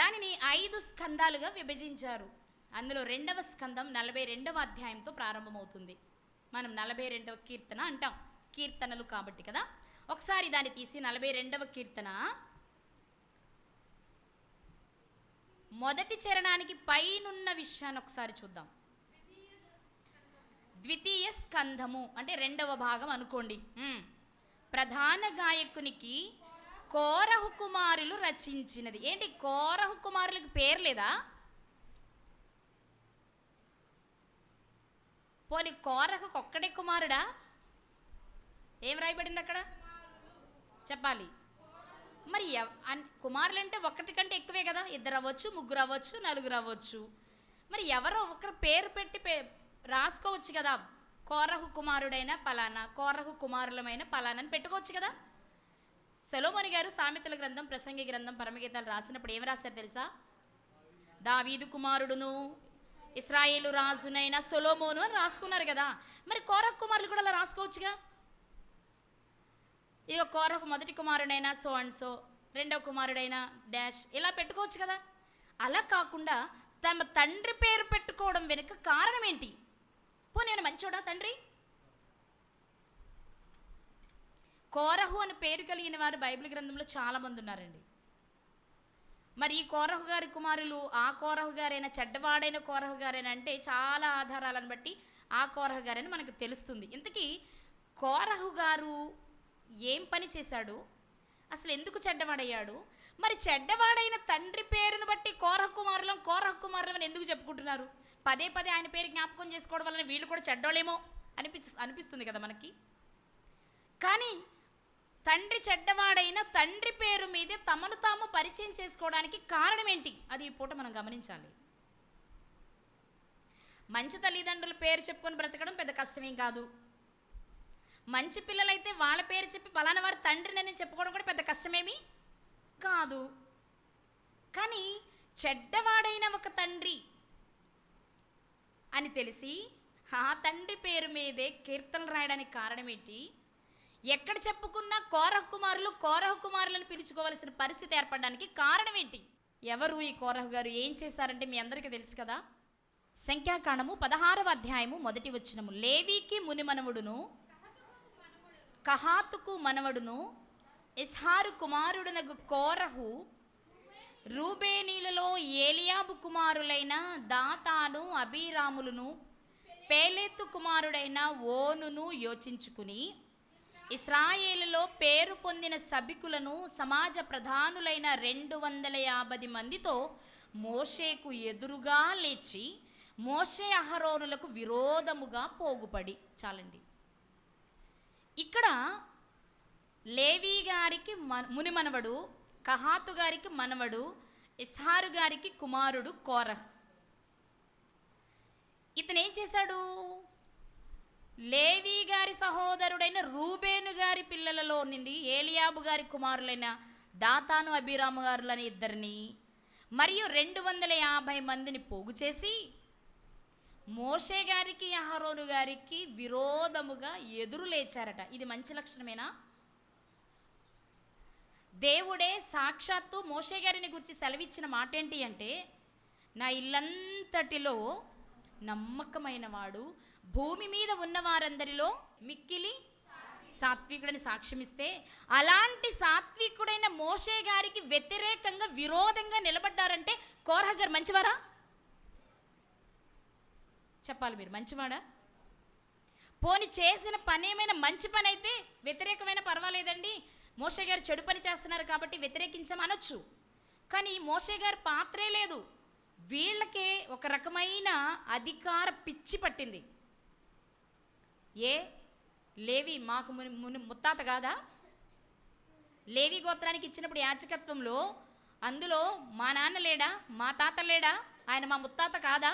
దానిని 5 స్కందాలుగా విభజించారు. అందులో 2వ స్కందం 42వ అధ్యాయంతో ప్రారంభమవుతుంది. మనం 42వ కీర్తన అంటాం, కీర్తనలు కాబట్టి కదా. ఒకసారి దాన్ని తీసి 42వ కీర్తన మొదటి చరణానికి పైనున్న విషయాన్ని ఒకసారి చూద్దాం. ద్వితీయ స్కంధము అంటే 2వ భాగం అనుకోండి. ప్రధాన గాయకునికి కోరహు కుమారులు రచించినది. ఏంటి, కోరహు కుమారులకి పేరు లేదా? పోనీ కోరహుకు ఒక్కడే కుమారుడా? ఏం రాయబడింది అక్కడ చెప్పాలి. మరి కుమారులు అంటే ఒకటి కంటే ఎక్కువే కదా, 2 అవ్వచ్చు, 3 అవ్వచ్చు, 4 అవ్వచ్చు. మరి ఎవరో ఒకరు పేరు పెట్టి రాసుకోవచ్చు కదా. కోరహు కుమారుడైన పలానా, కోరహు కుమారులమైన పలానా అని పెట్టుకోవచ్చు కదా. సొలొమోను గారు సామెతల గ్రంథం, ప్రసంగి గ్రంథం, పరమగీతాలు రాసినప్పుడు ఏమి రాశారు తెలుసా? దావీదు కుమారుడును ఇశ్రాయేలు రాజునైన సొలొమోను అని రాసుకున్నారు కదా. మరి కోరహు కుమారులు కూడా అలా రాసుకోవచ్చుగా. ఇక కోరహు మొదటి కుమారుడైన సో అండ్ సో, 2వ కుమారుడైన డాష్ ఇలా పెట్టుకోవచ్చు కదా. అలా కాకుండా తమ తండ్రి పేరు పెట్టుకోవడం వెనుక కారణం ఏంటి? నేను మంచోడా తండ్రి? కోరహు అని పేరు కలిగిన వారు బైబిల్ గ్రంథంలో చాలామంది ఉన్నారండి. మరి ఈ కోరహు గారి కుమారులు ఆ కోరహు గారైనా, చెడ్డవాడైన కోరహు గారైనా అంటే చాలా ఆధారాలను బట్టి ఆ కోరహు గారని మనకు తెలుస్తుంది. ఇంతకీ కోరహు గారు ఏం పని చేశాడు, అసలు ఎందుకు చెడ్డవాడయ్యాడు? మరి చెడ్డవాడైన తండ్రి పేరును బట్టి కోరహు కుమారులం అని ఎందుకు చెప్పుకుంటున్నారు? పదే ఆయన పేరు జ్ఞాపకం చేసుకోవడం వలన వీళ్ళు కూడా చెడ్డోళ్ళేమో అనిపిస్తుంది కదా మనకి. కానీ తండ్రి చెడ్డవాడైన తండ్రి పేరు మీదే తమను తాము పరిచయం చేసుకోవడానికి కారణం ఏంటి? అది ఈ పూట మనం గమనించాలి. మంచి తల్లిదండ్రుల పేరు చెప్పుకొని బ్రతకడం పెద్ద కష్టమేం కాదు. మంచి పిల్లలైతే వాళ్ళ పేరు చెప్పి పలానా వాడు తండ్రిని చెప్పుకోవడం కూడా పెద్ద కష్టమేమీ కాదు. కానీ చెడ్డవాడైన ఒక తండ్రి అని తెలిసి ఆ తండ్రి పేరు మీదే కీర్తనలు రాయడానికి కారణం ఏంటి? ఎక్కడ చెప్పుకున్నా కోరహు కుమారులను పిలుచుకోవాల్సిన పరిస్థితి ఏర్పడడానికి కారణం ఏంటి? ఎవరు ఈ కోరహు గారు? ఏం చేశారంటే మీ అందరికీ తెలుసు కదా. సంఖ్యాకాండము 16వ అధ్యాయము 1వ వచనము. లేవీకి మునిమనవుడును కహాతుకు మనవడును ఇస్హారు కుమారుడునగు కోరహు రూబేనీలలో ఏలియాబు కుమారులైన దాతాను, అబీరాములను, పేలెతు కుమారుడైన ఓనును యోచించుకుని ఇశ్రాయేలులో పేరు పొందిన సభికులను సమాజ ప్రధానులైన 250 మందితో మోషేకు ఎదురుగా లేచి మోషే అహరోనులకు విరోధముగా పోగుపడి. చాలండి. ఇక్కడ లేవీ గారికి మునిమనవడు, కహాతు గారికి మనవడు, ఇస్హారు గారికి కుమారుడు కోరహ్. ఇతను ఏం చేశాడు? లేవీ గారి సహోదరుడైన రూబేను గారి పిల్లలలో నుండి ఏలియాబు గారి కుమారులైన దాతాను, అబీరాము గారులని ఇద్దరిని మరియు 250 మందిని పోగు చేసి మోషే గారికి, అహరోను గారికి విరోధముగా ఎదురు లేచారట. ఇది మంచి లక్షణమేనా? దేవుడే సాక్షాత్తు మోషే గారిని గురించి సెలవిచ్చిన మాట ఏంటి అంటే, నా ఇల్లంతటిలో నమ్మకమైన వాడు భూమి మీద ఉన్న వారందరిలో మిక్కిలి సాత్వికుడని సాక్ష్యమిస్తే, అలాంటి సాత్వికుడైన మోషే గారికి వ్యతిరేకంగా విరోధంగా నిలబడ్డారంటే కోరహు గారు మంచివారా? చెప్పాలి మీరు, మంచివాడా? పోని చేసిన పని ఏమైనా మంచి పని అయితే వ్యతిరేకమైన పర్వాలేదండి, మోషే గారు చెడు పని చేస్తున్నారు కాబట్టి వ్యతిరేకించమనొచ్చు. కానీ మోషే గారి పాత్రే లేదు. వీళ్ళకే ఒక రకమైన అధికార పిచ్చి పట్టింది. లేవి మాకు ముత్తాత కాదా? లేవి గోత్రానికి ఇచ్చినప్పుడు యాజకత్వంలో అందులో మా నాన్న లేడా, మా తాత లేడా, ఆయన మా ముత్తాత కాదా?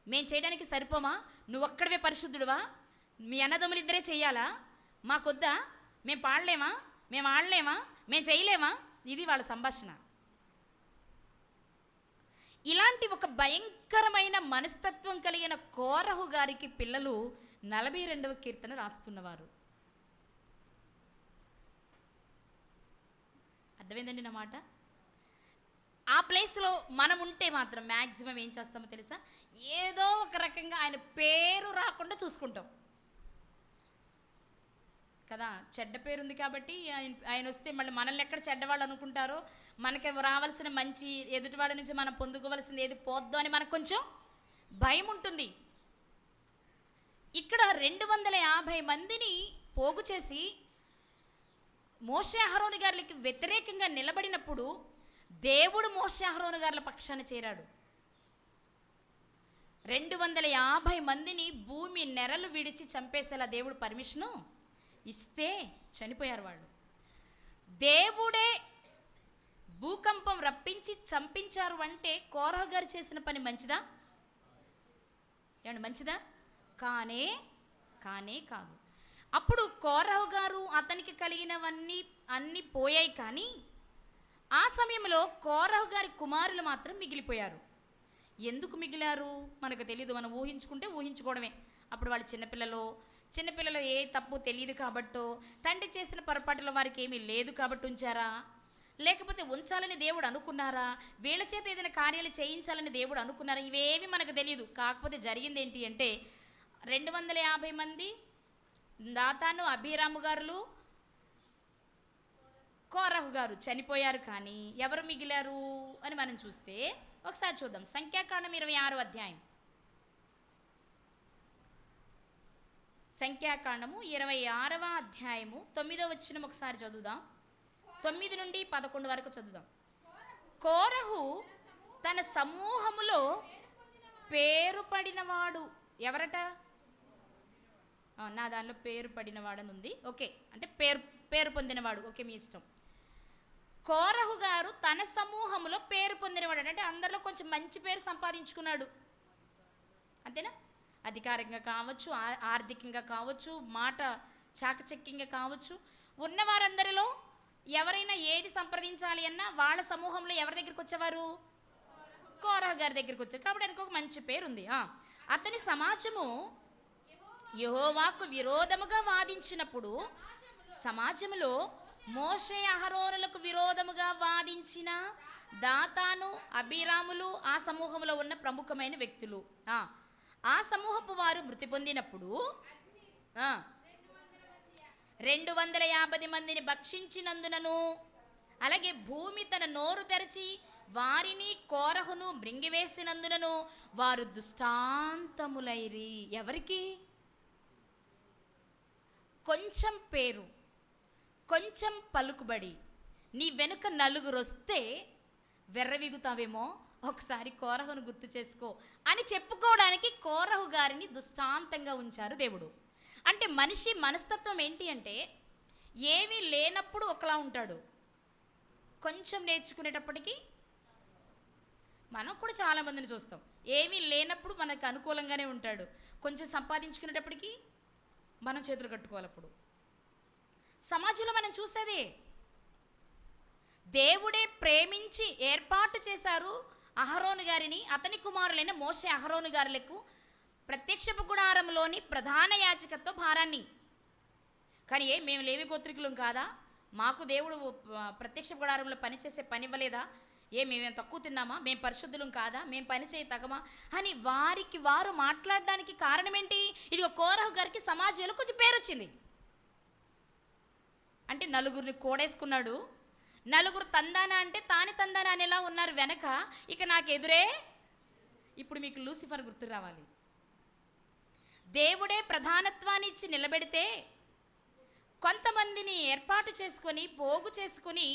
మేము చేయడానికి సరిపోమా? నువ్వు ఒక్కడివే పరిశుద్ధుడువా? మీ అన్నదమ్ములు ఇద్దరే చెయ్యాలా? మాకొద్దా? మేము పాడలేమా? మేము ఆడలేమా? మేము చేయలేమా? ఇది వాళ్ళ సంభాషణ. ఇలాంటి ఒక భయంకరమైన మనస్తత్వం కలిగిన కోరహు గారికి పిల్లలు 42వ కీర్తన రాస్తున్నవారు. అర్థమైందండి నా మాట? ఆ ప్లేస్లో మనం ఉంటే మాత్రం మ్యాక్సిమం ఏం చేస్తామో తెలుసా, ఏదో ఒక రకంగా ఆయన పేరు రాకుండా చూసుకుంటాం కదా. చెడ్డ పేరు ఉంది కాబట్టి ఆయన వస్తే మళ్ళీ మనల్ని ఎక్కడ చెడ్డవాళ్ళు అనుకుంటారో, మనకి రావాల్సిన మంచి ఎదుటివాడి నుంచి మనం పొందుకోవాల్సింది ఏది పోద్దో అని మనకు కొంచెం భయం ఉంటుంది. ఇక్కడ 250 మందిని పోగు చేసి మోషే అహరోను గారికి వ్యతిరేకంగా నిలబడినప్పుడు దేవుడు మోషే అహరోను గారుల పక్షాన చేరాడు. 250 మందిని భూమి నెరలు విడిచి చంపేసేలా దేవుడు పర్మిషను ఇస్తే చనిపోయారు వాళ్ళు. దేవుడే భూకంపం రప్పించి చంపించారు అంటే కోరహు గారు చేసిన పని మంచిదా? ఏమండి మంచిదా? కానే కాదు. అప్పుడు కోరహు గారు అతనికి కలిగినవన్నీ అన్నీ పోయాయి. కానీ ఆ సమయంలో కోరహు గారి కుమారులు మాత్రం మిగిలిపోయారు. ఎందుకు మిగిలారు మనకు తెలియదు. మనం ఊహించుకోవడమే. అప్పుడు వాళ్ళు చిన్నపిల్లలు ఏ తప్పు తెలియదు కాబట్టో, తండ్రి చేసిన పొరపాటులో వారికి ఏమీ లేదు కాబట్టి ఉంచారా, లేకపోతే ఉంచాలని దేవుడు అనుకున్నారా, వీళ్ళ చేత ఏదైనా కార్యాలు చేయించాలని దేవుడు అనుకున్నారా, ఇవేవి మనకు తెలియదు. కాకపోతే జరిగింది ఏంటి అంటే 250 మంది దాతాను, అబీరాము గారులు, కోరహు గారు చనిపోయారు. కానీ ఎవరు మిగిలారు అని మనం చూస్తే ఒకసారి చూద్దాం. సంఖ్యాకాండం 26వ అధ్యాయం. సంఖ్యాకాండము 26వ అధ్యాయము 9వ వచనం ఒకసారి చదువుదాం. 9 నుండి 11 వరకు చదువుదాం. కోరహు తన సమూహములో పేరు పడినవాడు ఎవరట? నా దానిలో పేరు పడినవాడని ఉంది. ఓకే, అంటే పేరు పొందినవాడు. ఓకే, మీ ఇష్టం. కోరహు గారు తన సమూహంలో పేరు పొందినవాడు అంటే అందరిలో కొంచెం మంచి పేరు సంపాదించుకున్నాడు, అంతేనా? అధికారికంగా కావచ్చు, ఆర్థికంగా కావచ్చు, మాట చాకచక్యంగా కావచ్చు. ఉన్నవారందరిలో ఎవరైనా ఏది సంప్రదించాలి అన్నా వాళ్ళ సమూహంలో ఎవరి దగ్గరికి వచ్చేవారు? కోరహు గారి దగ్గరికి వచ్చారు. కాబట్టి ఆయనకు ఒక మంచి పేరు ఉంది. అతని సమాజము యెహోవాకు విరోధముగా వాదించినప్పుడు సమాజంలో మోషే అహరోనులకు విరోధముగా వాదించిన దాతాను, అబీరాములు ఆ సమూహంలో ఉన్న ప్రముఖమైన వ్యక్తులు. ఆ సమూహపు వారు మృతి పొందినప్పుడు 250 మందిని భక్షించినందునను, అలాగే భూమి తన నోరు తెరచి వారిని కోరహును మృంగివేసినందునను వారు దుష్టాంతములైరి. ఎవరికి? కొంచెం పేరు, కొంచెం పలుకుబడి, నీ వెనుక నలుగురు వస్తే వెర్రవిగుతావేమో, ఒకసారి కోరహును గుర్తు చేసుకో అని చెప్పుకోవడానికి కోరహు గారిని దుష్టాంతంగా ఉంచారు దేవుడు. అంటే మనిషి మనస్తత్వం ఏంటి అంటే ఏమీ లేనప్పుడు ఒకలా ఉంటాడు, కొంచెం నేర్చుకునేటప్పటికీ. మనం కూడా చాలామందిని చూస్తాం, ఏమీ లేనప్పుడు మనకు అనుకూలంగానే ఉంటాడు, కొంచెం సంపాదించుకునేటప్పటికీ మనం చేతులు కట్టుకోవాలప్పుడు. సమాజంలో మనం చూసేదే. దేవుడే ప్రేమించి ఏర్పాటు చేశారు అహరోను గారిని, అతని కుమారులైన మోషే అహరోను గారులకు ప్రత్యక్షపు గుడారంలోని ప్రధాన యాజకత్వ భారాన్ని. కానీ మేము లేవి గోత్రికులం కాదా, మాకు దేవుడు ప్రత్యక్ష గుడారంలో పనిచేసే పని ఇవ్వలేదా, మేమేం తక్కువ తిన్నామా, మేము పరిశుద్ధులం కాదా, మేము పని చేయతగమా అని వారికి వారు మాట్లాడడానికి కారణం ఏంటి? ఇదిగో కోరహు గారికి సమాజంలో కొంచెం పేరు వచ్చింది. అంటే నలుగురిని కోడేసుకున్నాడు. నలుగురు తందానా అంటే తాని తందానా అనేలా ఉన్నారు వెనక. ఇక నాకు ఎదురే. ఇప్పుడు మీకు లూసిఫర్ గుర్తు రావాలి. దేవుడే ప్రధానత్వాన్ని ఇచ్చి నిలబెడితే కొంతమందిని ఏర్పాటు చేసుకొని పోగు చేసుకుని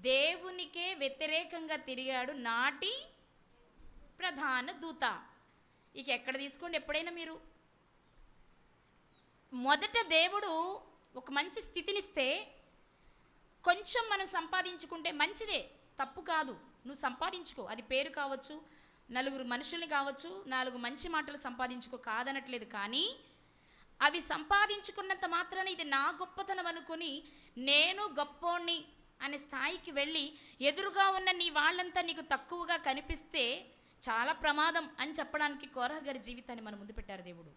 దేవునికే వ్యతిరేకంగా తిరిగాడు నాటి ప్రధాన దూత. ఇక ఎక్కడ తీసుకోండి, ఎప్పుడైనా మీరు మొదట దేవుడు ఒక మంచి స్థితినిస్తే కొంచెం మనం సంపాదించుకుంటే మంచిదే, తప్పు కాదు. నువ్వు సంపాదించుకో, అది పేరు కావచ్చు, నలుగురు మనుషుల్ని కావచ్చు, 4 మంచి మాటలు సంపాదించుకో, కాదనట్లేదు. కానీ అవి సంపాదించుకున్నంత మాత్రాన ఇది నా గొప్పతనం అనుకుని నేను గొప్పోణ్ణి అనే స్థాయికి వెళ్ళి ఎదురుగా ఉన్న నీ వాళ్ళంతా నీకు తక్కువగా కనిపిస్తే చాలా ప్రమాదం అని చెప్పడానికి కోరహు గారి జీవితాన్ని మన ముందు పెట్టారు దేవుడు.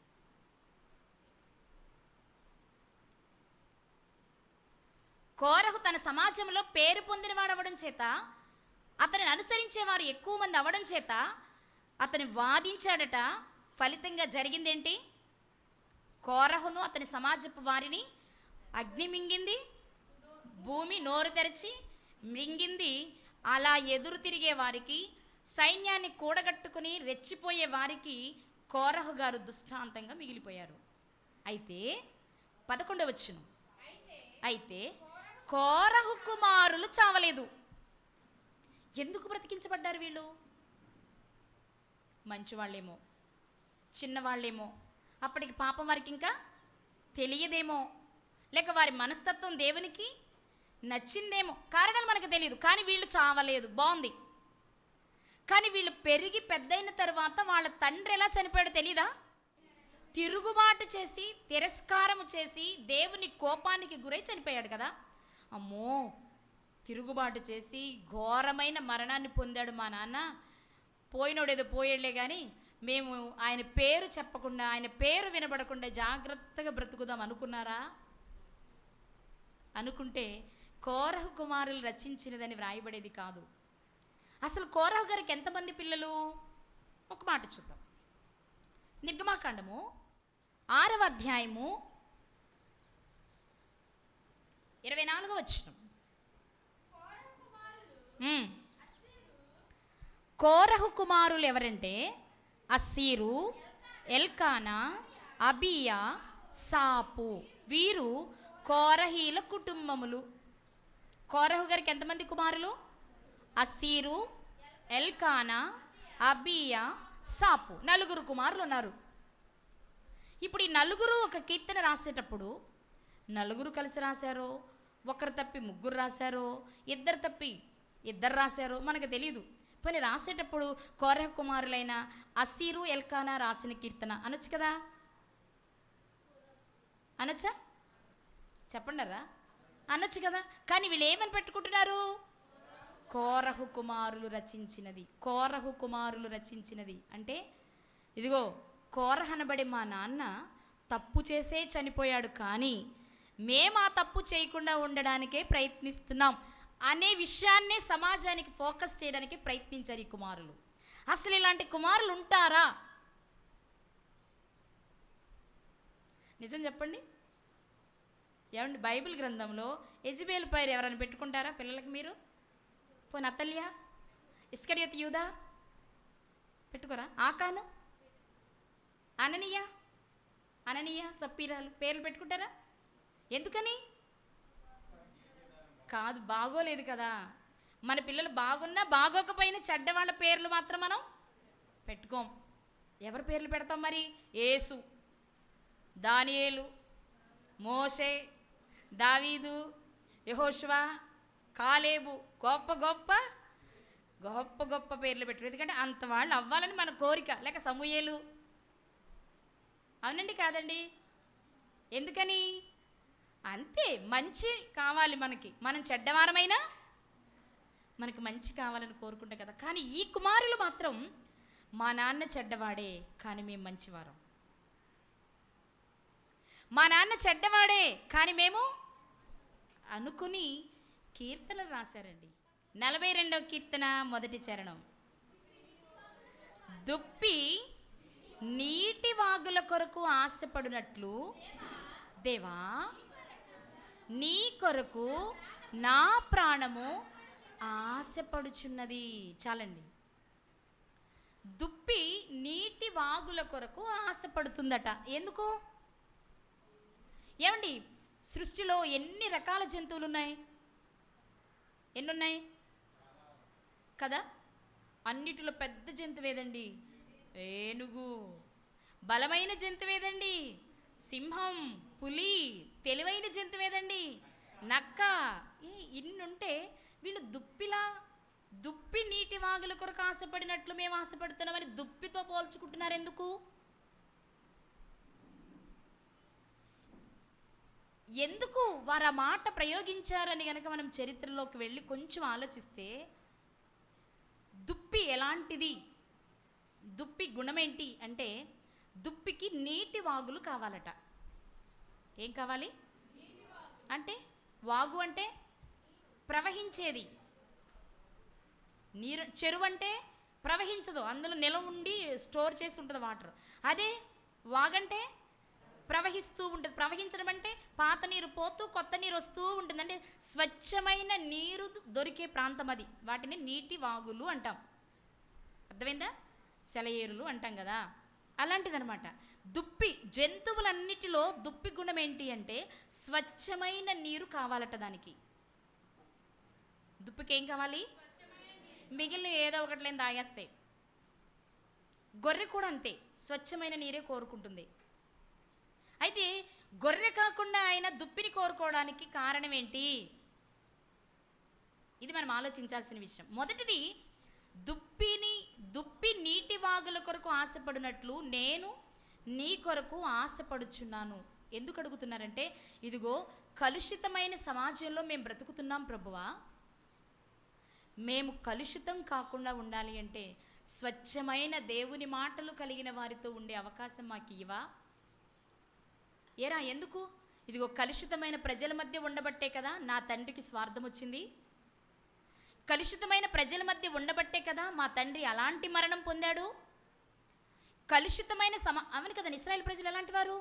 కోరహు తన సమాజంలో పేరు పొందినవాడవడం చేత అతనిని అనుసరించేవారు ఎక్కువ మంది అవ్వడం చేత అతని వాదించాడట. ఫలితంగా జరిగిందేంటి? కోరహును అతని సమాజపు వారిని అగ్ని మింగింది, భూమి నోరు తెరిచి మింగింది. అలా ఎదురు తిరిగే వారికి, సైన్యాన్ని కూడగట్టుకుని రెచ్చిపోయే వారికి కోరహు గారు దృష్టాంతంగా మిగిలిపోయారు. అయితే 11వ వచనం, అయితే కోరహు కుమారులు చావలేదు. ఎందుకు బ్రతికించబడ్డారు వీళ్ళు? మంచివాళ్ళేమో, చిన్నవాళ్ళేమో, అప్పటికి పాపం వారికి ఇంకా తెలియదేమో, లేక వారి మనస్తత్వం దేవునికి నచ్చిందేమో, కారణాలు మనకు తెలియదు. కానీ వీళ్ళు చావలేదు, బాగుంది. కానీ వీళ్ళు పెరిగి పెద్దయిన తర్వాత వాళ్ళ తండ్రి ఎలా చనిపోయాడో తెలీదా? తిరుగుబాటు చేసి, తిరస్కారము చేసి, దేవుని కోపానికి గురై చనిపోయాడు కదా. అమ్మో, తిరుగుబాటు చేసి ఘోరమైన మరణాన్ని పొందాడు మా నాన్న. పోయినోడేదో పోయేళ్లే కానీ మేము ఆయన పేరు చెప్పకుండా, ఆయన పేరు వినబడకుండా జాగ్రత్తగా బ్రతుకుదాం అనుకున్నారా? అనుకుంటే కోరహు కుమారులు రచించినదని వ్రాయబడేది కాదు. అసలు కోరహు గారికి ఎంతమంది పిల్లలు? ఒక మాట చూద్దాం. నిర్గమాకాండము 6వ అధ్యాయము 24వ వచనం. కోరహు కుమారులు ఎవరంటే అస్సీరు, ఎల్కానా, అబియా, సాపు. వీరు కోరహీల కుటుంబములు. కోరహు గారికి ఎంతమంది కుమారులు? అస్సీరు, ఎల్కానా, అబియా, సాపు, 4 కుమారులు ఉన్నారు. ఇప్పుడు ఈ 4 ఒక కీర్తన రాసేటప్పుడు 4 కలిసి రాశారో, ఒకరు తప్పి 3 రాశారో, 2 తప్పి 2 రాశారో మనకు తెలియదు. పోనీ రాసేటప్పుడు కోరహు కుమారులైన అస్సీరు, ఎల్కానా రాసిన కీర్తన అనొచ్చు కదా? అనొచ్చా? చెప్పండరా, అనొచ్చు కదా. కానీ వీళ్ళు ఏమని పెట్టుకుంటున్నారు? కోరహు కుమారులు రచించినది. కోరహు కుమారులు రచించినది అంటే, ఇదిగో కోరహు అనబడి మా నాన్న తప్పు చేసే చనిపోయాడు, కానీ మేము ఆ తప్పు చేయకుండా ఉండడానికే ప్రయత్నిస్తున్నాం అనే విషయాన్నే సమాజానికి ఫోకస్ చేయడానికి ప్రయత్నించారు ఈ కుమారులు. అసలు ఇలాంటి కుమారులు ఉంటారా? నిజం చెప్పండి. ఏమండి, బైబిల్ గ్రంథంలో యెజబేలు పేరు ఎవరైనా పెట్టుకుంటారా పిల్లలకి మీరు? పోనీ అతల్య, ఇస్కరియోతు యూదా పెట్టుకోరా? ఆకాను, అననీయ, సప్పీరాలు పేర్లు పెట్టుకుంటారా? ఎందుకని? కాదు, బాగోలేదు కదా. మన పిల్లలు బాగున్నా బాగోకపోయినా చెడ్డవాళ్ళ పేర్లు మాత్రం మనం పెట్టుకోం. ఎవరి పేర్లు పెడతాం మరి? యేసు, దానియేలు, మోషే, దావీదు, యెహోషువ, కాలేబు, గొప్ప గొప్ప గొప్ప గొప్ప పేర్లు పెట్టారు. ఎందుకంటే అంత వాళ్ళు అవ్వాలని మన కోరిక. లేక సమూయేలు, అవునండి కాదండి? ఎందుకని? అంతే, మంచి కావాలి మనకి. మనం చెడ్డవారమైనా మనకు మంచి కావాలని కోరుకుంటాం కదా. కానీ ఈ కుమారులు మాత్రం మా నాన్న చెడ్డవాడే కానీ మేము మంచివారం, మా నాన్న చెడ్డవాడే కానీ మేము అనుకుని కీర్తనలు రాశారండి. 42వ కీర్తన 1వ చరణం. దుప్పి నీటి వాగుల కొరకు ఆశపడినట్లు దేవా నీ కొరకు నా ప్రాణము ఆశపడుచున్నది. చాలండి. దుప్పి నీటి వాగుల కొరకు ఆశపడుతుందట. ఎందుకు? ఏమండి, సృష్టిలో ఎన్ని రకాల జంతువులు ఉన్నాయి? ఎన్నున్నాయి కదా? అన్నిటిలో పెద్ద జంతువేదండి? ఏనుగు. బలమైన జంతువేదండి? సింహం, పులి. తెలివైన జంతువేదండి? నక్క. ఇన్నుంటే వీళ్ళు దుప్పి నీటి వాగుల కొరకు ఆశపడినట్లు మేము ఆశపడుతున్నామని దుప్పితో పోల్చుకుంటున్నారు. ఎందుకు? ఎందుకు వారు ఆ మాట ప్రయోగించారని కనుక మనం చరిత్రలోకి వెళ్ళి కొంచెం ఆలోచిస్తే, దుప్పి ఎలాంటిది, దుప్పి గుణమేంటి అంటే, దుప్పికి నీటి వాగులు కావాలట. ఏం కావాలి అంటే? వాగు అంటే ప్రవహించేది. నీరు చెరువు అంటే ప్రవహించదు, అందులో నిలవ ఉండి స్టోర్ చేసి ఉంటుంది వాటర్. అదే వాగంటే ప్రవహిస్తూ ఉంటుంది. ప్రవహించడం అంటే పాత నీరు పోతూ కొత్త నీరు వస్తూ ఉంటుంది. అంటే స్వచ్ఛమైన నీరు దొరికే ప్రాంతం అది. వాటిని నీటి వాగులు అంటాం. అర్థమైందా? సెలయేరులు అంటాం కదా, అలాంటిదనమాట. దుప్పి, జంతువులన్నిటిలో దుప్పి గుణం ఏంటి అంటే స్వచ్ఛమైన నీరు కావాలట దానికి. దుప్పికి ఏం కావాలి? మిగిలిన ఏదో ఒకటి లేని తాగేస్తాయి. గొర్రె కూడా అంతే, స్వచ్ఛమైన నీరే కోరుకుంటుంది. అయితే గొర్రె కాకుండా ఆయన దుప్పిని కోరుకోవడానికి కారణం ఏంటి? ఇది మనం ఆలోచించాల్సిన విషయం. మొదటిది, దుప్పి నీటి వాగుల కొరకు ఆశపడినట్లు నేను నీ కొరకు ఆశపడుచున్నాను. ఎందుకు అడుగుతున్నారంటే, ఇదిగో కలుషితమైన సమాజంలో మేము బ్రతుకుతున్నాం ప్రభువా, మేము కలుషితం కాకుండా ఉండాలి అంటే స్వచ్ఛమైన దేవుని మాటలు కలిగిన వారితో ఉండే అవకాశం మాకు ఇవ్వా? ఏరా ఎందుకు? ఇదిగో కలుషితమైన ప్రజల మధ్య ఉండబట్టే కదా నా తండ్రికి స్వార్థం వచ్చింది. కలుషితమైన ప్రజల మధ్య ఉండబట్టే కదా మా తండ్రి అలాంటి మరణం పొందాడు. కలుషితమైన అవును కదా. ఇశ్రాయేల్ ప్రజలు ఎలాంటి వారు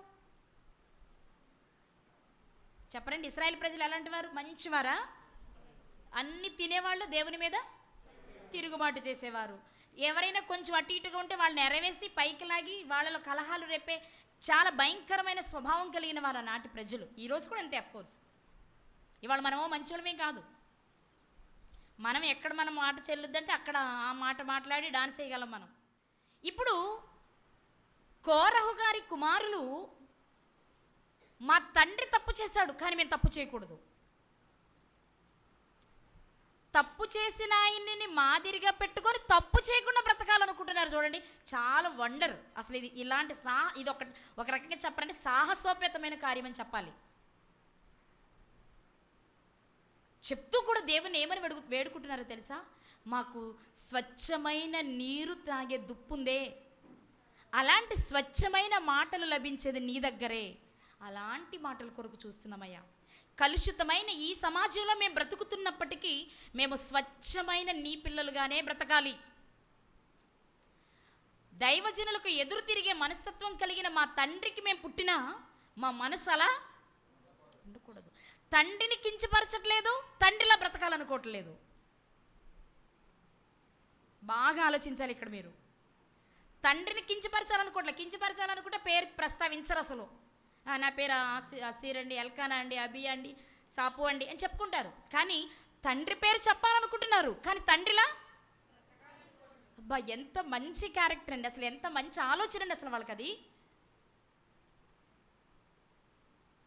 చెప్పరండి? ఇశ్రాయేల్ ప్రజలు ఎలాంటి వారు? మంచివారా? అన్ని తినేవాళ్ళు, దేవుని మీద తిరుగుబాటు చేసేవారు. ఎవరైనా కొంచెం అటు ఇటుగా ఉంటే వాళ్ళని ఎరవేసి పైకి లాగి వాళ్ళలో కలహాలు రేపే చాలా భయంకరమైన స్వభావం కలిగిన వారు నాటి ప్రజలు. ఈరోజు కూడా అంతే. అఫ్కోర్స్ ఇవాళ మనమో మంచోళ్ళమే కాదు. మనం ఎక్కడ మనం మాట చెల్లుద్దంటే అక్కడ ఆ మాట మాట్లాడి డాన్స్ చేయగలం మనం. ఇప్పుడు కోరహు గారి కుమారులు, మా తండ్రి తప్పు చేశాడు కానీ మేము తప్పు చేయకూడదు, తప్పు చేసిన ఆయన్ని మాదిరిగా పెట్టుకొని తప్పు చేయకుండా బ్రతకాలనుకుంటున్నారు. చూడండి, చాలా వండర్ అసలు ఇది. ఇలాంటి ఇది ఒక రకంగా చెప్పాలంటే సాహసోపేతమైన కార్యం అని చెప్పాలి. చెప్తూ కూడా దేవుని ఏమని వేడుకుంటున్నారో తెలుసా? మాకు స్వచ్ఛమైన నీరు తాగే దుప్పుందే, అలాంటి స్వచ్ఛమైన మాటలు లభించేది నీ దగ్గరే. అలాంటి మాటల కొరకు చూస్తున్నామయ్యా. కలుషితమైన ఈ సమాజంలో మేము బ్రతుకుతున్నప్పటికీ మేము స్వచ్ఛమైన నీ పిల్లలుగానే బ్రతకాలి. దైవజనులకు ఎదురు తిరిగే మనస్తత్వం కలిగిన మా తండ్రికి మేము పుట్టినా మా మనసు అలా ఉండకూడదు. తండ్రిని కించపరచట్లేదు, తండ్రిలా బ్రతకాలనుకోవట్లేదు. బాగా ఆలోచించాలి ఇక్కడ మీరు. తండ్రిని కించపరచాలనుకుంటే పేరు ప్రస్తావించరు అసలు. నా పేరు అసీర్ అండి, ఎల్కానా అండి, అబి అండి, సాపు అండి అని చెప్పుకుంటారు. కానీ తండ్రి పేరు చెప్పాలనుకుంటున్నారు, కానీ తండ్రిలా. అబ్బా, ఎంత మంచి క్యారెక్టర్ అండి అసలు, ఎంత మంచి ఆలోచన అండి అసలు వాళ్ళకి. అది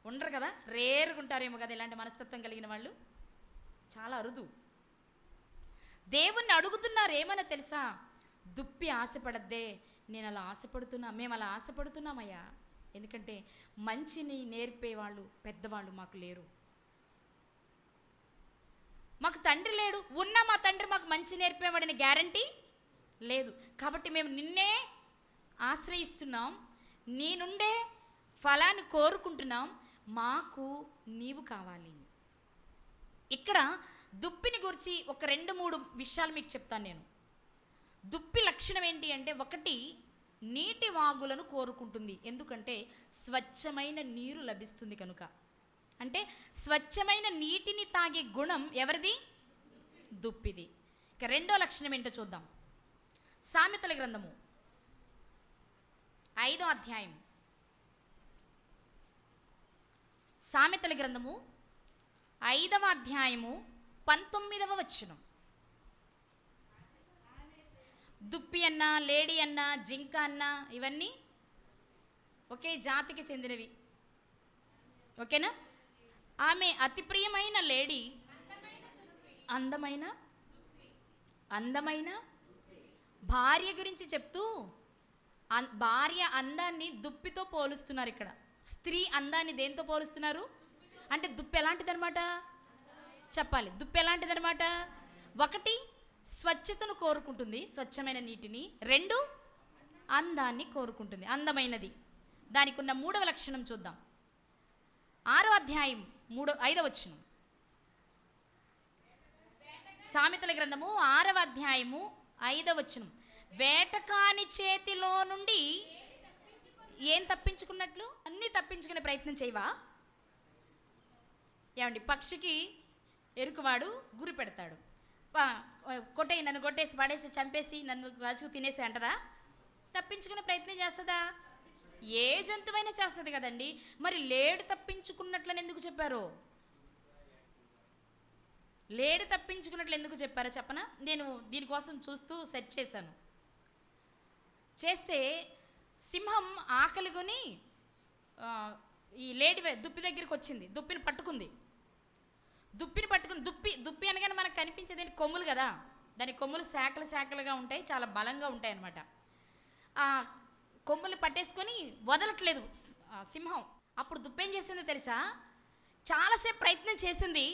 ఉండరు కదా, రేరుగా ఉంటారేమో కదా ఇలాంటి మనస్తత్వం కలిగిన వాళ్ళు, చాలా అరుదు. దేవుణ్ణి అడుగుతున్నారు ఏమన్నా తెలుసా? దుప్పి ఆశపడద్దే, నేను అలా ఆశపడుతున్నా, మేము అలా ఆశపడుతున్నామయ్యా. ఎందుకంటే మంచిని నేర్పేవాళ్ళు పెద్దవాళ్ళు మాకు లేరు. మాకు తండ్రి లేడు, ఉన్నా మా తండ్రి మాకు మంచి నేర్పేవాడని గ్యారంటీ లేదు. కాబట్టి మేము నిన్నే ఆశ్రయిస్తున్నాం, నీ నుండే ఫలాన్ని కోరుకుంటున్నాం, మాకు నీవు కావాలి. ఇక్కడ దుప్పిని గురించి ఒక 2-3 విషయాలు మీకు చెప్తాను నేను. దుప్పి లక్షణం ఏంటి అంటే, ఒకటి, నీటి వాగులను కోరుకుంటుంది. ఎందుకంటే స్వచ్ఛమైన నీరు లభిస్తుంది కనుక. అంటే స్వచ్ఛమైన నీటిని తాగే గుణం ఎవరిది? దుప్పిది. ఇక రెండో లక్షణం ఏంటో చూద్దాం. సామెతల గ్రంథము 5వ అధ్యాయం. సామెతల గ్రంథము 5వ అధ్యాయము 19వ వచనం. దుప్పి అన్నా, లేడీ అన్నా, జింక అన్నా ఇవన్నీ ఒకే జాతికి చెందినవి. ఓకేనా? ఆమె అతి ప్రియమైన లేడీ, అందమైన భార్య గురించి చెప్తూ భార్య అందాన్ని దుప్పితో పోలుస్తున్నారు. ఇక్కడ స్త్రీ అందాన్ని దేంతో పోలుస్తున్నారు అంటే, దుప్పి ఎలాంటిదనమాట చెప్పాలి. దుప్పి ఎలాంటిదనమాట? ఒకటి, స్వచ్ఛతను కోరుకుంటుంది, స్వచ్ఛమైన నీటిని. 2, అందాన్ని కోరుకుంటుంది, అందమైనది. దానికి ఉన్న 3వ లక్షణం చూద్దాం. 6వ అధ్యాయం 5వ వచనం. సామెతల గ్రంథము 6వ అధ్యాయము 5వ వచనం. వేటకాని చేతిలో నుండి ఏం తప్పించుకున్నట్లు? అన్నీ తప్పించుకునే ప్రయత్నం చేయవా? ఏమండి, పక్షికి ఎరుకువాడు గురి పెడతాడు, కొట్టేయి, నన్ను కొట్టేసి పడేసి చంపేసి నన్ను కాల్చుకు తినేసి అంటదా? తప్పించుకునే ప్రయత్నం చేస్తుందా? ఏ జంతువైనా చేస్తుంది కదండి. మరి లేడు తప్పించుకున్నట్లని ఎందుకు చెప్పారు? లేడు తప్పించుకున్నట్లు ఎందుకు చెప్పారో చెప్పనా? నేను దీనికోసం చూస్తూ సెర్చ్ చేశాను. చేస్తే సింహం ఆకలిగొని ఈ లేడి దుప్పి దగ్గరికి వచ్చింది, దుప్పిని పట్టుకుని దుప్పి అనగానే మనకు కనిపించేది కొమ్ములు కదా, దాని కొమ్ములు శాఖలుగా ఉంటాయి, చాలా బలంగా ఉంటాయి అన్నమాట. ఆ కొమ్ములు పట్టేసుకొని వదలట్లేదు సింహం. అప్పుడు దుప్పి ఏం చేసిందో తెలుసా? చాలాసేపు ప్రయత్నం చేసింది.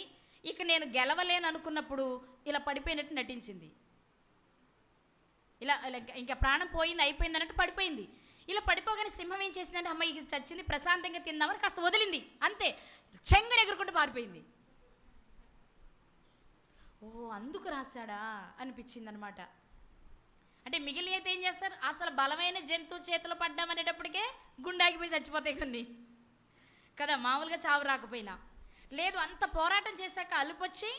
ఇక నేను గెలవలేను అనుకున్నప్పుడు ఇలా పడిపోయినట్టు నటించింది. ఇలా ఇంకా ప్రాణం పోయింది, అయిపోయింది అన్నట్టు పడిపోయింది. ఇలా పడిపోగానే సింహం ఏం చేసిందంటే, అమ్మ ఇది చచ్చింది, ప్రశాంతంగా తిందామని కాస్త వదిలింది, అంతే. చెంగుని ఎగురుకుంటూ పారిపోయింది. ఓ, అందుకు రాశాడా అనిపించింది అనమాట. అంటే మిగిలిన అయితే ఏం చేస్తారు? అసలు బలమైన జంతువు చేతిలో పడ్డామనేటప్పటికే గుండాగిపోయి చచ్చిపోతాయి కొన్ని కదా, మామూలుగా చావు రాకపోయినా. లేదు, అంత పోరాటం చేశాక అలుపొచ్చి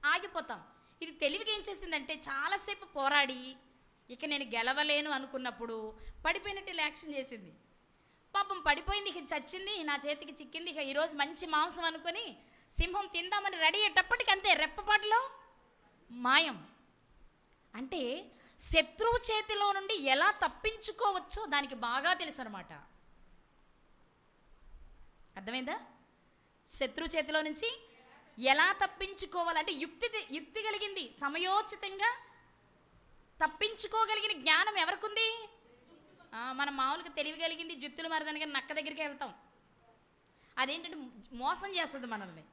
ఆగిపోతాం. ఇది తెలివిగా ఏం చేసిందంటే, చాలాసేపు పోరాడి ఇక నేను గెలవలేను అనుకున్నప్పుడు పడిపోయినట్టు యాక్షన్ చేసింది. పాపం పడిపోయింది, ఇక చచ్చింది, నా చేతికి చిక్కింది, ఇక ఈరోజు మంచి మాంసం అనుకొని సింహం తిందామని రెడీ అయ్యేటప్పటికి అంతే, రెప్పపాటులో మాయం. అంటే శత్రువు చేతిలో నుండి ఎలా తప్పించుకోవచ్చో దానికి బాగా తెలుసు అనమాట. అర్థమైందా? శత్రువు చేతిలో నుంచి ఎలా తప్పించుకోవాలంటే యుక్తి కలిగింది, సమయోచితంగా తప్పించుకోగలిగిన జ్ఞానం ఎవరికుంది? మనం మామూలుగా తెలివి కలిగింది జుత్తులు మారదానికి నక్క దగ్గరికి వెళ్తాం. అదేంటంటే మోసం చేస్తుంది, మనల్ని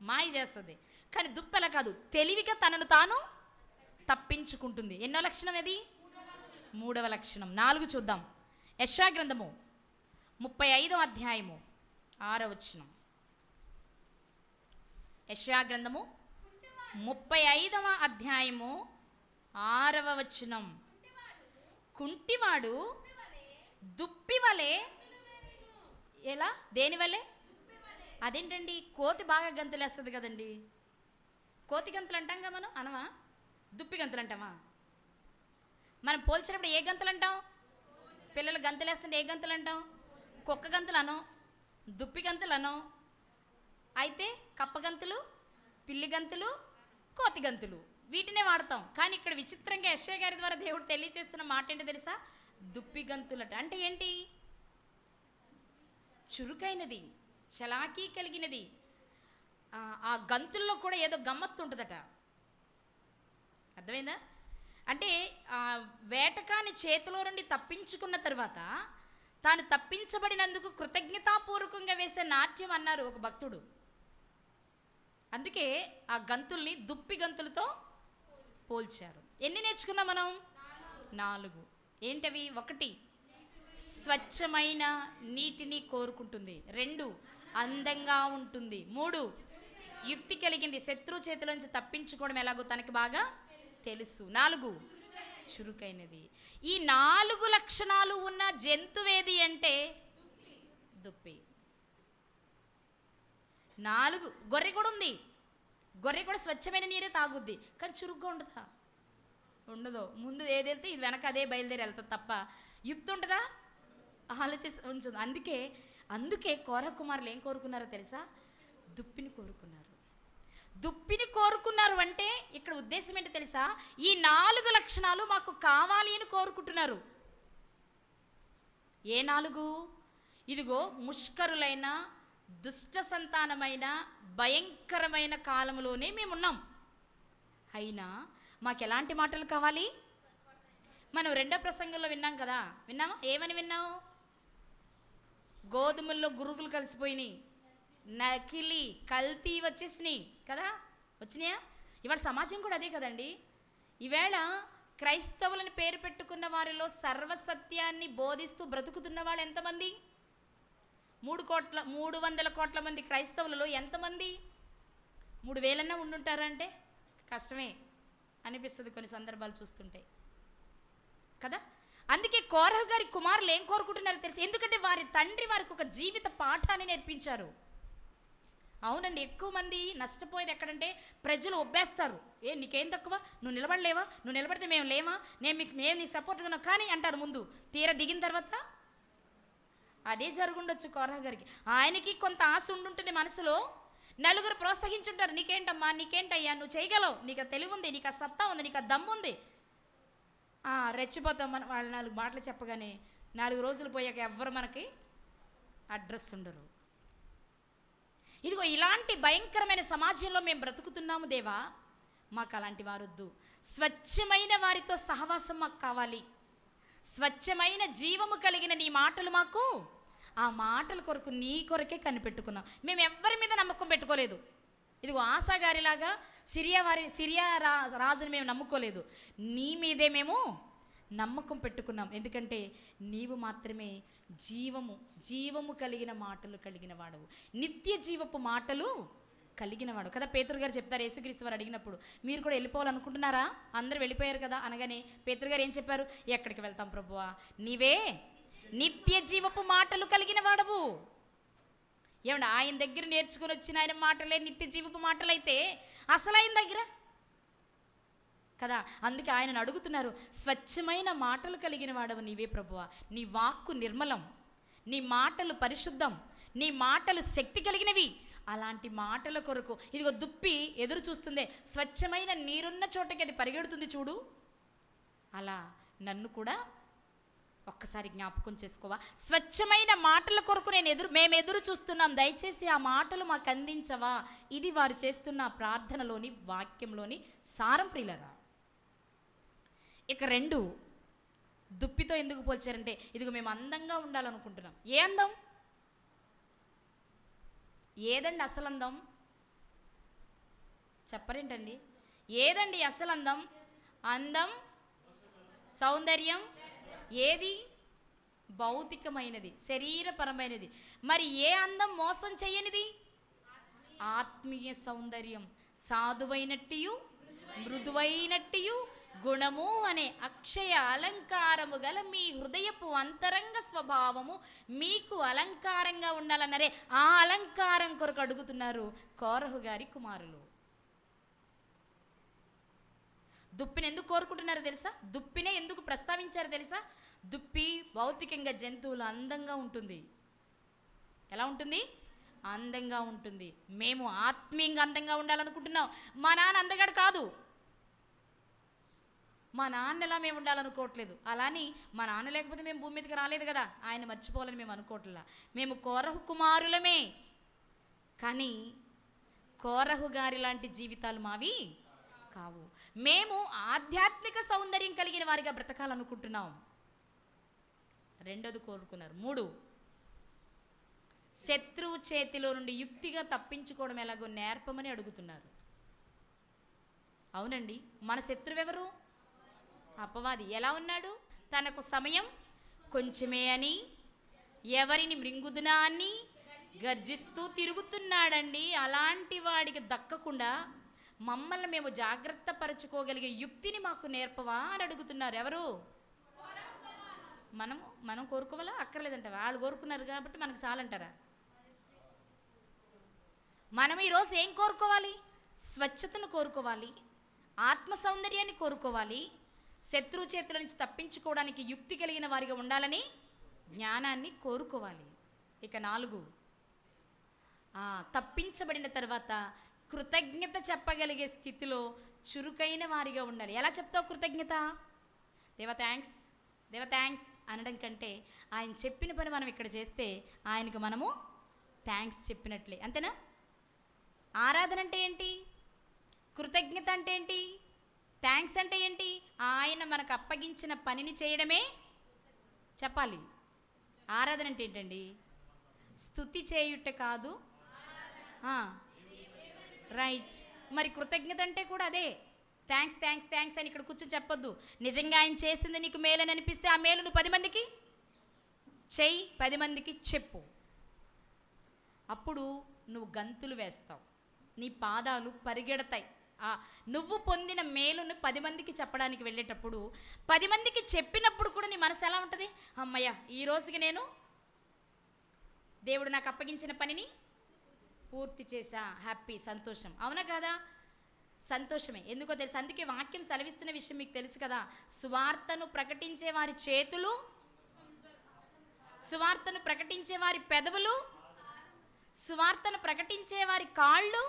మాయ చేస్తుంది. కానీ దుప్పెలా కాదు, తెలివిగా తనను తాను తప్పించుకుంటుంది. ఎన్నో లక్షణం అది? 3వ లక్షణం. 4 చూద్దాం. యెషయా గ్రంథము 35వ అధ్యాయము 6వ వచనం. యెషయా గ్రంథము 35వ అధ్యాయము 6వ వచనం. కుంటివాడు దుప్పి వలె. ఎలా? దేని వలె? అదేంటండి, కోతి బాగా గంతులేస్తుంది కదండి. కోతి గంతులు అంటాంగా మనం, అనవా? దుప్పి గంతులు అంటామా? మనం పోల్చినప్పుడు ఏ గంతులు అంటాం? పిల్లలు గంతులేస్తుంటే ఏ గంతులు అంటాం? కుక్క గంతులు అనం, దుప్పి గంతులు అనం. అయితే కప్ప గంతులు, పిల్లి గంతులు, కోతి గంతులు వీటినే వాడతాం. కానీ ఇక్కడ విచిత్రంగా యెషయా గారి ద్వారా దేవుడు తెలియజేస్తున్న మాట ఏంటో తెలుసా? దుప్పి గంతులట. అంటే ఏంటి? చురుకైనది, చలాకీ కలిగినది. ఆ గంతుల్లో కూడా ఏదో గమ్మత్తు ఉంటుందట. అర్థమైందా? అంటే వేటకాని చేతిలో నుండి తప్పించుకున్న తర్వాత తాను తప్పించబడినందుకు కృతజ్ఞతాపూర్వకంగా వేసే నాట్యం అన్నారు ఒక భక్తుడు. అందుకే ఆ గంతుల్ని దుప్పి గంతులతో పోల్చారు. ఎన్ని నేర్చుకున్నాం మనం? 4. ఏంటవి? 1, స్వచ్ఛమైన నీటిని కోరుకుంటుంది. 2, అందంగా ఉంటుంది. 3, యుక్తి కలిగింది, శత్రువు చేతిలోంచి తప్పించుకోవడం ఎలాగో తనకి బాగా తెలుసు. 4, చురుకైనది. ఈ 4 లక్షణాలు ఉన్న జంతువేది అంటే దుప్పి. 4. గొర్రె కూడా ఉంది. గొర్రె కూడా స్వచ్ఛమైన నీరే తాగుద్ది, కానీ చురుగ్గా ఉంటుందా? ఉండదు. ముందు ఏదైతే ఇది వెనక అదే బయలుదేరి వెళ్తుంది తప్ప యుక్తి ఉంటుందా? ఆలోచిస్తూ ఉంచదు. అందుకే కోరహ కుమారులు ఏం కోరుకున్నారో తెలుసా? దుప్పిని కోరుకున్నారు. దుప్పిని కోరుకున్నారు అంటే ఇక్కడ ఉద్దేశం ఏంటో తెలుసా? ఈ 4 లక్షణాలు మాకు కావాలి అని కోరుకుంటున్నారు. ఏ 4? ఇదిగో ముష్కరులైన దుష్ట సంతానమైన భయంకరమైన కాలంలోనే మేమున్నాం. అయినా మాకు ఎలాంటి మాటలు కావాలి? మనం 2వ ప్రసంగంలో విన్నాం కదా, విన్నామా? ఏమని విన్నావు? గోధుమల్లో గురుగులు కలిసిపోయినాయి, నకిలీ కల్తీ వచ్చేసినాయి కదా, వచ్చినాయా? ఇవాళ సమాజం కూడా అదే కదండి. ఈవేళ క్రైస్తవులని పేరు పెట్టుకున్న వారిలో సర్వసత్యాన్ని బోధిస్తూ బ్రతుకుతున్న వాళ్ళు ఎంతమంది? 300 కోట్ల మంది క్రైస్తవులలో ఎంతమంది? 3000 ఉండుంటారా అంటే కష్టమే అనిపిస్తుంది కొన్ని సందర్భాలు చూస్తుంటే కదా. అందుకే కోరహు గారి కుమారులు ఏం కోరుకుంటున్నారో తెలుసు, ఎందుకంటే వారి తండ్రి వారికి ఒక జీవిత పాఠాన్ని నేర్పించారు. అవునండి, ఎక్కువ మంది నష్టపోయేది ఎక్కడంటే ప్రజలు ఒబ్బేస్తారు. నీకేం తక్కువ, నువ్వు నిలబడలేవా, నువ్వు నిలబడితే మేము లేవా, మేము నీ సపోర్ట్గా ఉన్నాం కానీ అంటారు. ముందు తీర దిగిన తర్వాత అదే జరుగుండొచ్చు కోరహు గారికి. ఆయనకి కొంత ఆశ ఉండుంటుంది మనసులో, నలుగురు ప్రోత్సహించుంటారు, నీకేంటమ్మా, నీకేంటయ్యా, నువ్వు చేయగలవు, నీకు తెలివి ఉంది, నీకు సత్తా ఉంది, నీకు దమ్ము ఉంది. రెచ్చిపోతాం మనం. వాళ్ళు 4 మాటలు చెప్పగానే 4 రోజులు పోయాక ఎవ్వరు మనకి అడ్రస్ ఉండరు. ఇదిగో ఇలాంటి భయంకరమైన సమాజంలో మేము బ్రతుకుతున్నాము దేవా, మాకు అలాంటి వారొద్దు. స్వచ్ఛమైన వారితో సహవాసం మాకు కావాలి. స్వచ్ఛమైన జీవము కలిగిన నీ మాటలు మాకు, ఆ మాటల కొరకు నీ కొరకే కనిపెట్టుకున్నాం. మేము ఎవ్వరి మీద నమ్మకం పెట్టుకోలేదు. ఇదిగో ఆశా గారిలాగా సిరియా రాజుని మేము నమ్ముకోలేదు, నీ మీదే మేము నమ్మకం పెట్టుకున్నాం. ఎందుకంటే నీవు మాత్రమే జీవము కలిగిన మాటలు కలిగిన వాడవు, నిత్య జీవపు మాటలు కలిగిన వాడు కదా. పేతురు గారు చెప్తారు, యేసుక్రీస్తు వారు అడిగినప్పుడు, మీరు కూడా వెళ్ళిపోవాలనుకుంటున్నారా, అందరూ వెళ్ళిపోయారు కదా అనగానే పేతురు గారు ఏం చెప్పారు, ఎక్కడికి వెళ్తాం ప్రభువా, నీవే నిత్య జీవపు మాటలు కలిగిన వాడవు. ఏమండి, ఆయన దగ్గర నేర్చుకుని వచ్చిన ఆయన మాటలే నిత్య జీవపు మాటలైతే అసలు ఆయన దగ్గర కదా. అందుకే ఆయనను అడుగుతున్నారు, స్వచ్ఛమైన మాటలు కలిగిన వాడవు నీవే ప్రభువా, నీ వాక్కు నిర్మలం, నీ మాటలు పరిశుద్ధం, నీ మాటలు శక్తి కలిగినవి. అలాంటి మాటల కొరకు ఇదిగో దుప్పి ఎదురు చూస్తుందే, స్వచ్ఛమైన నీరున్న చోటకి అది పరిగెడుతుంది చూడు, అలా నన్ను కూడా ఒక్కసారి జ్ఞాపకం చేసుకోవా. స్వచ్ఛమైన మాటల కొరకు మేము ఎదురు చూస్తున్నాం, దయచేసి ఆ మాటలు మాకు అందించవా. ఇది వారు చేస్తున్న ప్రార్థనలోని వాక్యంలోని సారం ప్రియులరా. ఇక 2, దుప్పితో ఎందుకు పోల్చారంటే, ఇదిగో మేము అందంగా ఉండాలనుకుంటున్నాం. ఏ అందం, ఏదండి అసలు అందం చెప్పరేంటండి, ఏదండి అసలు అందం? అందం, సౌందర్యం ఏది? భౌతికమైనది, శరీరపరమైనది. మరి ఏ అందం మోసం చేయనిది? ఆత్మీయ సౌందర్యం, సాధువైనట్టియు మృదువైనట్టియు గుణము అనే అక్షయ అలంకారము గల మీ హృదయపు అంతరంగ స్వభావము మీకు అలంకారంగా ఉండాలన్నారే, ఆ అలంకారం కొరకు అడుగుతున్నారు కోరహు గారి కుమారులు. దుప్పిని ఎందుకు కోరుకుంటున్నారో తెలుసా, దుప్పినే ఎందుకు ప్రస్తావించారో తెలుసా. దుప్పి భౌతికంగా జంతువులు అందంగా ఉంటుంది. ఎలా ఉంటుంది? అందంగా ఉంటుంది. మేము ఆత్మీయంగా అందంగా ఉండాలనుకుంటున్నాం. మా నాన్న అందగాడు కాదు, మా నాన్న ఎలా మేము ఉండాలనుకోవట్లేదు. అలాని మా నాన్న లేకపోతే మేము భూమి మీదకి రాలేదు కదా, ఆయన మర్చిపోవాలని మేము అనుకోవట్లా. మేము కోరహు కుమారులమే, కానీ కోరహు గారి లాంటి జీవితాలు మావి కావు. మేము ఆధ్యాత్మిక సౌందర్యం కలిగిన వారిగా బ్రతకాలనుకుంటున్నాం. 2ది కోరుకున్నారు. 3, శత్రువు చేతిలో నుండి యుక్తిగా తప్పించుకోవడం ఎలాగో నేర్పమని అడుగుతున్నారు. అవునండి, మన శత్రువు ఎవరు? అపవాది. ఎలా ఉన్నాడు? తనకు సమయం కొంచెమే అని, ఎవరిని మృంగుదునా అని గర్జిస్తూ తిరుగుతున్నాడండి. అలాంటి వాడికి దక్కకుండా మమ్మల్ని మేము జాగ్రత్త పరచుకోగలిగే యుక్తిని మాకు నేర్పవా అని అడుగుతున్నారు. ఎవరు? మనం కోరుకోవాలా అక్కర్లేదంట, వాళ్ళు కోరుకున్నారు కాబట్టి మనకు చాలంటారా? మనం ఈరోజు ఏం కోరుకోవాలి? స్వచ్ఛతను కోరుకోవాలి, ఆత్మ సౌందర్యాన్ని కోరుకోవాలి, శత్రువు చేతుల నుంచి తప్పించుకోవడానికి యుక్తి కలిగిన వారిగా ఉండాలని జ్ఞానాన్ని కోరుకోవాలి. ఇక 4, తప్పించబడిన తర్వాత కృతజ్ఞత చెప్పగలిగే స్థితిలో చురుకైన వారిగా ఉండాలి. ఎలా చెప్తావు కృతజ్ఞత? దేవా థ్యాంక్స్ అనడం కంటే ఆయన చెప్పిన పని మనం ఇక్కడ చేస్తే ఆయనకు మనము థ్యాంక్స్ చెప్పినట్లే, అంతేనా? ఆరాధన అంటే ఏంటి? కృతజ్ఞత అంటే ఏంటి? థ్యాంక్స్ అంటే ఏంటి? ఆయన మనకు అప్పగించిన పనిని చేయడమే చెప్పాలి. ఆరాధన అంటే ఏంటండి? స్తుతి చేయుట కాదు. రైట్. మరి కృతజ్ఞత అంటే కూడా అదే. థ్యాంక్స్ అని ఇక్కడ కూర్చొని చెప్పొద్దు. నిజంగా ఆయన చేసింది నీకు మేలని అనిపిస్తే ఆ మేలు నువ్వు 10 మందికి చెయ్యి, 10 మందికి చెప్పు. అప్పుడు నువ్వు గంతులు వేస్తావు, నీ పాదాలు పరిగెడతాయి. నువ్వు పొందిన మేలును 10 మందికి చెప్పడానికి వెళ్ళేటప్పుడు 10 మందికి చెప్పినప్పుడు కూడా నీ మనసు ఎలా ఉంటుంది? అమ్మయ్య, ఈ రోజుకి నేను దేవుడు నాకు అప్పగించిన పనిని పూర్తి చేశా, హ్యాపీ, సంతోషం. అవునా కాదా? సంతోషమే. ఎందుకో తెలుసు, అందుకే వాక్యం సెలవిస్తున్న విషయం మీకు తెలుసు కదా, సువార్తను ప్రకటించే వారి చేతులు, సువార్తను ప్రకటించే వారి పెదవులు, సువార్తను ప్రకటించే వారి కాళ్ళు,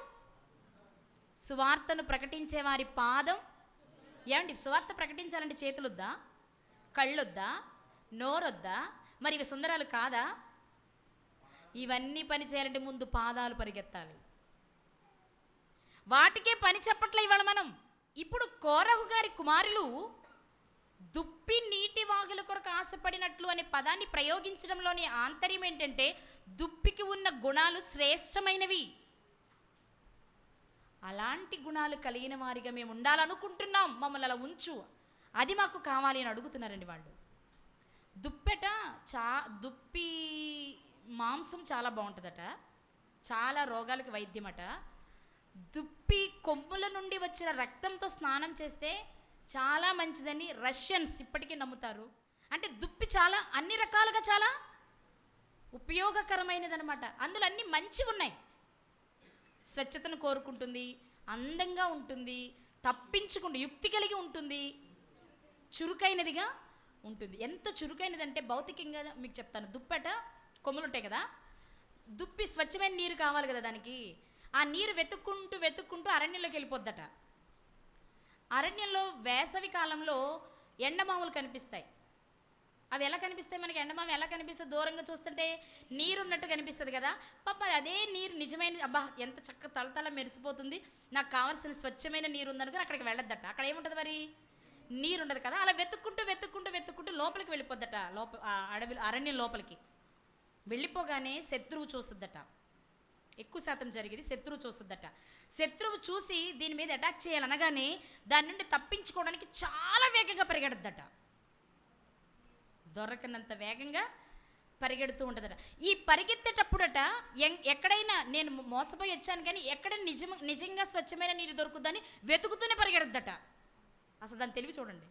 సువార్తను ప్రకటించే వారి పాదం. ఏమండి, సువార్త ప్రకటించాలంటే చేతులొద్దా, కళ్ళొద్దా, నోరొద్దా? మరి ఇవి సుందరాలు కాదా? ఇవన్నీ పని చేయాలంటే ముందు పాదాలు పరిగెత్తాలి. వాటికే పని చెప్పట్లే ఇవాళ మనం. ఇప్పుడు కోరహు గారి కుమారులు దుప్పి నీటి వాగుల కొరకు ఆశపడినట్లు అనే పదాన్ని ప్రయోగించడంలోని ఆంతర్యం ఏంటంటే, దుప్పికి ఉన్న గుణాలు శ్రేష్టమైనవి. అలాంటి గుణాలు కలిగిన వారిగా మేము ఉండాలనుకుంటున్నాం, మమ్మల్ని అలా ఉంచు, అది మాకు కావాలి అని అడుగుతున్నారండి వాళ్ళు. దుప్పెట దుప్పి మాంసం చాలా బాగుంటుందట, చాలా రోగాలకు వైద్యమట. దుప్పి కొమ్ముల నుండి వచ్చిన రక్తంతో స్నానం చేస్తే చాలా మంచిదని రష్యన్స్ ఇప్పటికీ నమ్ముతారు. అంటే దుప్పి చాలా అన్ని రకాలుగా చాలా ఉపయోగకరమైనదనమాట. అందులో అన్ని మంచి ఉన్నాయి. స్వచ్ఛతను కోరుకుంటుంది, అందంగా ఉంటుంది, తప్పించుకుంటూ యుక్తి కలిగి ఉంటుంది, చురుకైనదిగా ఉంటుంది. ఎంత చురుకైనదంటే భౌతికంగా మీకు చెప్తాను. దుప్పట కొమ్ములు ఉంటాయి కదా, దుప్పి స్వచ్ఛమైన నీరు కావాలి కదా దానికి. ఆ నీరు వెతుక్కుంటూ అరణ్యంలోకి వెళ్ళిపోద్దట. అరణ్యంలో వేసవి కాలంలో ఎండమావులు కనిపిస్తాయి. అవి ఎలా కనిపిస్తాయి మనకి? ఎండమావి ఎలా కనిపిస్తుంది? దూరంగా చూస్తుంటే నీరు ఉన్నట్టు కనిపిస్తుంది కదా. పాప అదే నీరు నిజమైన, అబ్బా ఎంత చక్క తలతల మెరిసిపోతుంది, నాకు కావాల్సిన స్వచ్ఛమైన నీరు ఉందనుకుని అక్కడికి వెళ్ళొద్దట. అక్కడ ఏముంటుంది మరి? నీరు ఉండదు కదా. అలా వెతుక్కుంటూ లోపలికి వెళ్ళిపోద్దట. అడవి అరణ్యం లోపలికి వెళ్ళిపోగానే శత్రువు చూస్తుందట. ఎక్కువ శాతం జరిగేది శత్రువు చూస్తుందట. శత్రువు చూసి దీని మీద అటాక్ చేయాలనగానే దాని నుండి తప్పించుకోవడానికి చాలా వేగంగా పరిగెడద్దట. దొరకనంత వేగంగా పరిగెడుతూ ఉంటుందట. ఈ పరిగెత్తేటప్పుడట ఎక్కడైనా నేను మోసపోయి వచ్చాను కానీ ఎక్కడ నిజంగా స్వచ్ఛమైన నీరు దొరుకుద్దని వెతుకుతూనే పరిగెడద్దట. అసలు దాన్ని తెలివి చూడండి.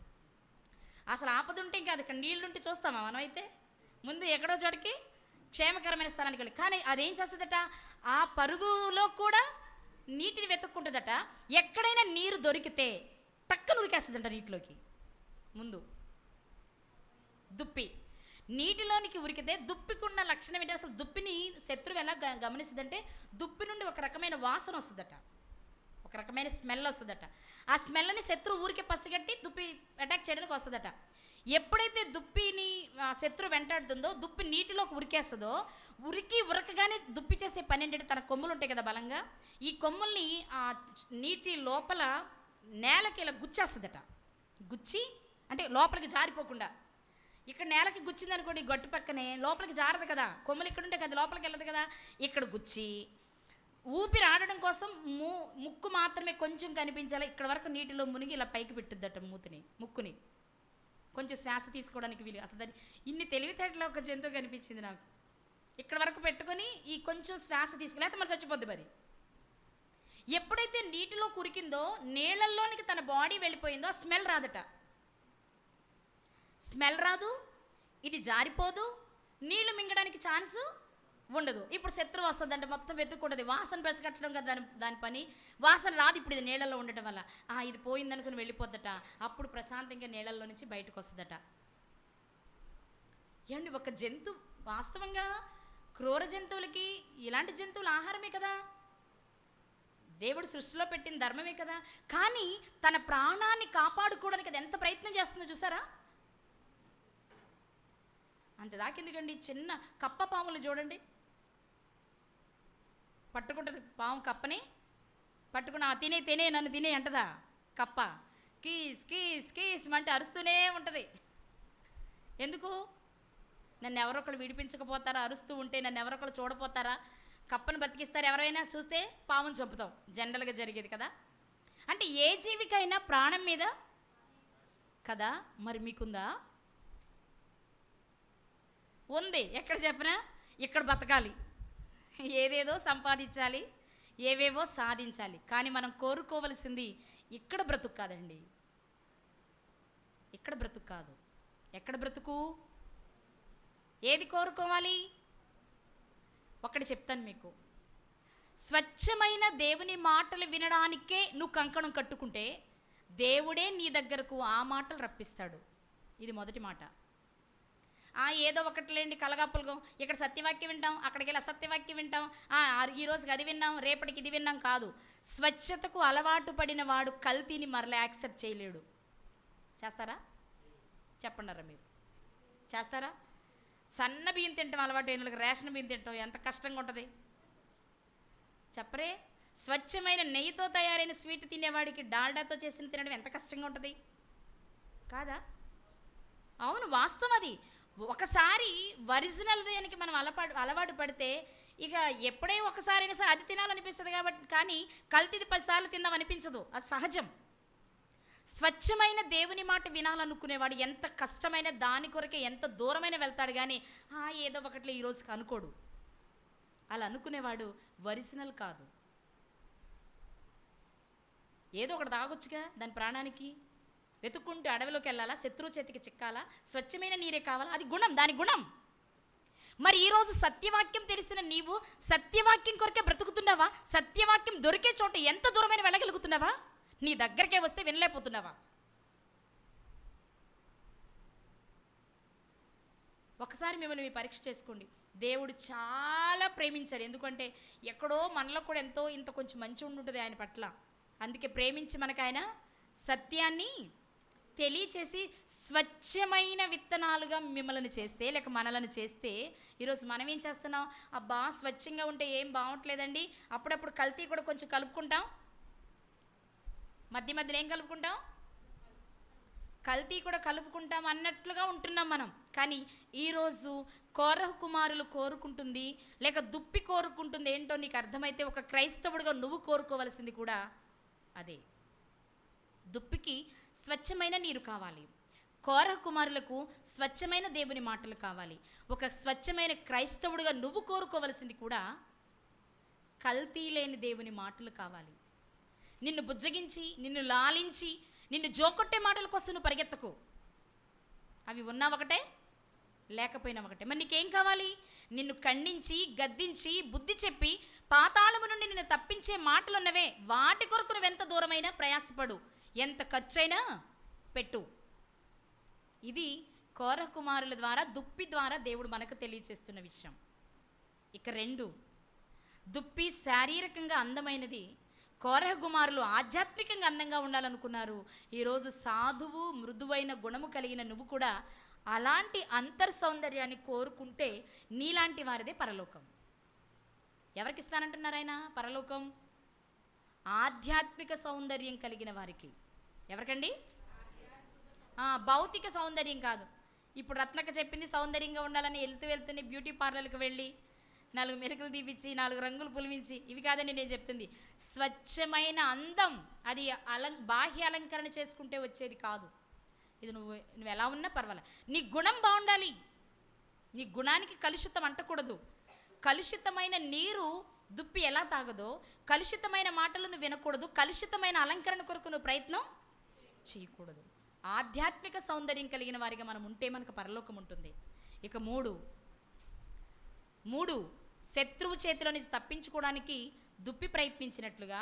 అసలు ఆపదుంటే ఇంకా అది ఇక్కడ నీళ్ళుంటే చూస్తామా మనం? అయితే ముందు ఎక్కడో చోటికి క్షేమకరమైన స్థలానికి వెళ్ళి, కానీ అదేం చేస్తుందట, ఆ పరుగులో కూడా నీటిని వెతుక్కుంటుందట. ఎక్కడైనా నీరు దొరికితే టక్కన ఉరికేస్తుందంట నీటిలోకి. ముందు దుప్పి నీటిలోనికి ఉరికితే దుప్పికున్న లక్షణం ఏంటి? అసలు దుప్పిని శత్రువు ఎలా గమనిస్తుందంటే, దుప్పి నుండి ఒక రకమైన వాసన వస్తుందట, ఒక రకమైన స్మెల్ వస్తుందట. ఆ స్మెల్ని శత్రువు ఊరికే పసిగట్టి దుప్పి అటాక్ చేయడానికి వస్తుందట. ఎప్పుడైతే దుప్పిని శత్రువు వెంటాడుతుందో, దుప్పి నీటిలోకి ఉరికేస్తుందో, ఉరకగానే దుప్పి చేసే పని ఏంటంటే, తన కొమ్ములు ఉంటాయి కదా బలంగా, ఈ కొమ్ముల్ని ఆ నీటి లోపల నేలకి ఇలా గుచ్చేస్తుందట. గుచ్చి అంటే లోపలికి జారిపోకుండా, ఇక్కడ నేలకి గుచ్చింది అనుకోండి, గట్టు పక్కనే లోపలికి జారదు కదా, కొమ్ములు ఇక్కడ ఉంటే కదా లోపలికి వెళ్ళదు కదా, ఇక్కడ గుచ్చి ఊపిరి ఆడడం కోసం ముక్కు మాత్రమే కొంచెం కనిపించాలి, ఇక్కడ వరకు నీటిలో మునిగి ఇలా పైకి పెట్టుద్దట ముక్కుని కొంచెం శ్వాస తీసుకోవడానికి వీలు. అసలు దాన్ని ఇన్ని తెలివితేటలో ఒక జంతువు కనిపించింది నాకు. ఇక్కడ వరకు పెట్టుకొని ఈ కొంచెం శ్వాస తీసుకుని మరి చచ్చిపోద్ది. మరి ఎప్పుడైతే నీటిలో కురికిందో, నీళ్ళల్లోనికి తన బాడీ వెళ్ళిపోయిందో, స్మెల్ రాదట. స్మెల్ రాదు, ఇది జారిపోదు, నీళ్లు మింగడానికి ఛాన్సు ఉండదు. ఇప్పుడు శత్రువు వస్తుందంటే మొత్తం వెతుక్కుంటుంది, వాసన పసిగట్టడం కదా దాని పని. వాసన రాదు ఇప్పుడు ఇది నీళ్ళల్లో ఉండటం వల్ల. ఇది పోయిందనుకుని వెళ్ళిపోద్దట. అప్పుడు ప్రశాంతంగా నీళ్ళల్లో నుంచి బయటకు వస్తుందట. ఏమండి, ఒక జంతువు వాస్తవంగా క్రూర జంతువులకి ఇలాంటి జంతువుల ఆహారమే కదా, దేవుడు సృష్టిలో పెట్టిన ధర్మమే కదా. కానీ తన ప్రాణాన్ని కాపాడుకోవడానికి అది ఎంత ప్రయత్నం చేస్తుందో చూసారా? అంతదాకెందుకండి, చిన్న కప్ప పాములు చూడండి, పట్టుకుంటుంది పాము కప్పని పట్టుకుని, తినే నన్ను తినే అంటదా కప్ప. కీస్ కీస్ కీస్ అంటే అరుస్తూనే ఉంటుంది. ఎందుకు? నన్ను ఎవరొకరు విడిపించకపోతారా? అరుస్తూ ఉంటే నన్ను ఎవరొకరు చూడపోతారా? కప్పను బతికిస్తారు ఎవరైనా చూస్తే, పాముని చంపుతాం జనరల్గా జరిగేది కదా. అంటే ఏ జీవికైనా ప్రాణం మీద కదా. మరి మీకుందా? ఉంది. ఎక్కడ చెప్పినా ఇక్కడ బతకాలి, ఏదేదో సంపాదించాలి, ఏవేవో సాధించాలి. కానీ మనం కోరుకోవలసింది ఇక్కడ బ్రతుకు కాదండి. ఇక్కడ బ్రతుకు కాదు. ఎక్కడ బ్రతుకు? ఏది కోరుకోవాలి? ఒకటి చెప్తాను మీకు. స్వచ్ఛమైన దేవుని మాటలు వినడానికే నువ్వు కంకణం కట్టుకుంటే దేవుడే నీ దగ్గరకు ఆ మాటలు రప్పిస్తాడు. ఇది మొదటి మాట. ఏదో ఒకటిలేండి కలగాపులగం, ఇక్కడ సత్యవాక్యం వింటాం, అక్కడికి వెళ్ళి అసత్యవాక్యం వింటాం, ఈ రోజుకి అది విన్నాం, రేపటికి ఇది విన్నాం కాదు. స్వచ్ఛతకు అలవాటు పడిన వాడు కల్తీని మరలా యాక్సెప్ట్ చేయలేడు. చేస్తారా? చెప్పండారా మీరు? చేస్తారా? సన్న బియ్యం తింటాం అలవాటు అయిన వాళ్ళకి రేషన్ బియ్యం తింటాం ఎంత కష్టంగా ఉంటుంది చెప్పరే? స్వచ్ఛమైన నెయ్యితో తయారైన స్వీట్ తినేవాడికి డాల్డాతో చేసిన తినడం ఎంత కష్టంగా ఉంటుంది కాదా? అవును, వాస్తవం అది. ఒకసారి ఒరిజినల్ దానికి మనం అలవాటు పడితే ఇక ఎప్పుడే ఒకసారైనా సరే అది తినాలనిపిస్తుంది కాబట్టి, కానీ కల్తీది 10 సార్లు తిందాం అనిపించదు. అది సహజం. స్వచ్ఛమైన దేవుని మాట వినాలనుకునేవాడు ఎంత కష్టమైన దాని కొరకే ఎంత దూరమైన వెళ్తాడు, కానీ ఏదో ఒకటిలో ఈ రోజుకి అనుకోడు. అలా అనుకునేవాడు ఒరిజినల్ కాదు. ఏదో ఒకటి తాగొచ్చుగా దాని ప్రాణానికి. వెతుక్కుంటూ అడవిలోకి వెళ్ళాలా? శత్రువు చేతికి చిక్కాలా? స్వచ్ఛమైన నీరే కావాలా? అది గుణం, దాని గుణం. మరి ఈరోజు సత్యవాక్యం తెలిసిన నీవు సత్యవాక్యం కొరకే బ్రతుకుతున్నావా? సత్యవాక్యం దొరికే చోట ఎంత దూరమైన వెళ్ళగలుగుతున్నావా? నీ దగ్గరకే వస్తే వినలేకపోతున్నావా? ఒకసారి మిమ్మల్ని మీ పరీక్ష చేసుకోండి. దేవుడు చాలా ప్రేమించాడు. ఎందుకంటే ఎక్కడో మనలో కూడా ఎంతో ఇంత కొంచెం మంచి ఉంటుంది ఆయన పట్ల. అందుకే ప్రేమించి మనకు ఆయన సత్యాన్ని తెలియచేసి స్వచ్ఛమైన విత్తనాలుగా మిమ్మల్ని చేస్తే, లేక మనలను చేస్తే, ఈరోజు మనం ఏం చేస్తున్నాం? అబ్బా స్వచ్ఛంగా ఉంటే ఏం బాగుంటలేదండి, అప్పుడప్పుడు కల్తీ కూడా కొంచెం కలుపుకుంటాం. మధ్య మధ్యలో ఏం కలుపుకుంటాం? కల్తీ కూడా కలుపుకుంటాం అన్నట్లుగా ఉంటున్నాం మనం. కానీ ఈరోజు కోరహు కుమారులు కోరుకుంటుంది, లేక దుప్పి కోరుకుంటుంది ఏంటో నీకు అర్థమైతే, ఒక క్రైస్తవుడిగా నువ్వు కోరుకోవలసింది కూడా అదే. దుప్పికి స్వచ్ఛమైన నీరు కావాలి, కోరహు కుమారులకు స్వచ్ఛమైన దేవుని మాటలు కావాలి. ఒక స్వచ్ఛమైన క్రైస్తవుడిగా నువ్వు కోరుకోవలసింది కూడా కల్తీ లేని దేవుని మాటలు కావాలి. నిన్ను బుజ్జగించి, నిన్ను లాలించి, నిన్ను జోకొట్టే మాటల కోసం నువ్వు పరిగెత్తకు. అవి ఉన్నా ఒకటే, లేకపోయినా ఒకటే. మరి నీకేం కావాలి? నిన్ను ఖండించి, గద్దించి, బుద్ధి చెప్పి, పాతాళము నుండి నిన్ను తప్పించే మాటలున్నవే, వాటి కొరకు నువ్వెంత దూరమైనా ప్రయాసపడు, ఎంత ఖర్చైనా పెట్టు. ఇది కోరహు కుమారుల ద్వారా, దుప్పి ద్వారా దేవుడు మనకు తెలియచేస్తున్న విషయం. ఇక 2, దుప్పి శారీరకంగా అందమైనది, కోరహు కుమారులు ఆధ్యాత్మికంగా అందంగా ఉండాలనుకున్నారు. ఈరోజు సాధువు, మృదువైన గుణము కలిగిన నువ్వు కూడా అలాంటి అంతర్ సౌందర్యాన్ని కోరుకుంటే నీలాంటి వారిదే పరలోకం. ఎవరికి ఇస్తానంటున్నారు ఆయన పరలోకం? ఆధ్యాత్మిక సౌందర్యం కలిగిన వారికి. ఎవరికండి? భౌతిక సౌందర్యం కాదు. ఇప్పుడు రత్నక చెప్పింది సౌందర్యంగా ఉండాలని వెళ్తూనే బ్యూటీ పార్లర్కి వెళ్ళి 4 మెరుకులు తీపిచ్చి 4 రంగులు పులిమించి, ఇవి కాదండి నేను చెప్తుంది. స్వచ్ఛమైన అందం అది బాహ్య అలంకరణ చేసుకుంటే వచ్చేది కాదు. ఇది నువ్వు ఎలా ఉన్నా పర్వాలేదు, నీ గుణం బాగుండాలి. నీ గుణానికి కలుషితం అంటకూడదు. కలుషితమైన నీరు దుప్పి ఎలా తాగదో, కలుషితమైన మాటలు నువ్వు వినకూడదు, కలుషితమైన అలంకరణ కొరకు నువ్వు ప్రయత్నం చేయకూడదు. ఆధ్యాత్మిక సౌందర్యం కలిగిన వారిగా మనం ఉంటే మనకు పరలోకం ఉంటుంది. ఇక 3 శత్రువు చేతిలో నుంచి తప్పించుకోవడానికి దుప్పి ప్రయత్నించినట్లుగా,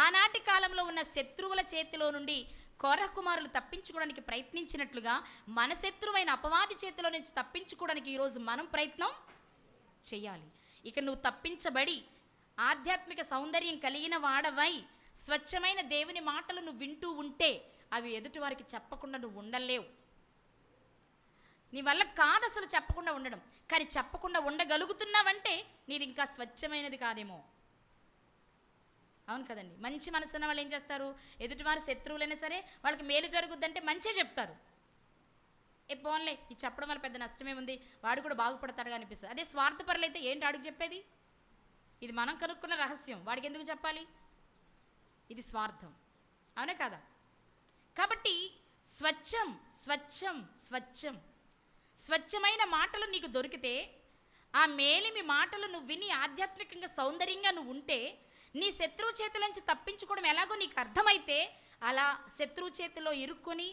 ఆనాటి కాలంలో ఉన్న శత్రువుల చేతిలో నుండి కోరహు కుమారులు తప్పించుకోవడానికి ప్రయత్నించినట్లుగా, మన శత్రువైన అపవాది చేతిలో నుంచి తప్పించుకోవడానికి ఈరోజు మనం ప్రయత్నం చేయాలి. ఇక నువ్వు తప్పించబడి ఆధ్యాత్మిక సౌందర్యం కలిగిన వాడవై స్వచ్ఛమైన దేవుని మాటలు నువ్వు వింటూ ఉంటే అవి ఎదుటి వారికి చెప్పకుండా నువ్వు ఉండలేవు. నీ వల్ల కాదు అసలు చెప్పకుండా ఉండడం. కానీ చెప్పకుండా ఉండగలుగుతున్నావంటే నీది ఇంకా స్వచ్ఛమైనది కాదేమో. అవును కదండి. మంచి మనసున్న వాళ్ళు ఏం చేస్తారు? ఎదుటివారు శత్రువులైనా సరే వాళ్ళకి మేలు జరుగుద్దంటే మంచిగా చెప్తారు. పోన్లే, ఇది చెప్పడం వల్ల పెద్ద నష్టమే ఉంది, వాడు కూడా బాగుపడతాడుగా అనిపిస్తుంది. అదే స్వార్థపరులు అయితే ఏంటి అడుగు చెప్పేది? ఇది మనం కనుక్కున్న రహస్యం, వాడికి ఎందుకు చెప్పాలి? ఇది స్వార్థం. అవునే కాదా? కాబట్టి స్వచ్ఛం స్వచ్ఛం స్వచ్ఛం స్వచ్ఛమైన మాటలు నీకు దొరికితే, ఆ మేలిమి మాటలు నువ్వు విని ఆధ్యాత్మికంగా సౌందర్యంగా నువ్వు ఉంటే, నీ శత్రువు చేతుల నుంచి తప్పించుకోవడం ఎలాగో నీకు అర్థమైతే, అలా శత్రువు చేతిలో ఇరుక్కొని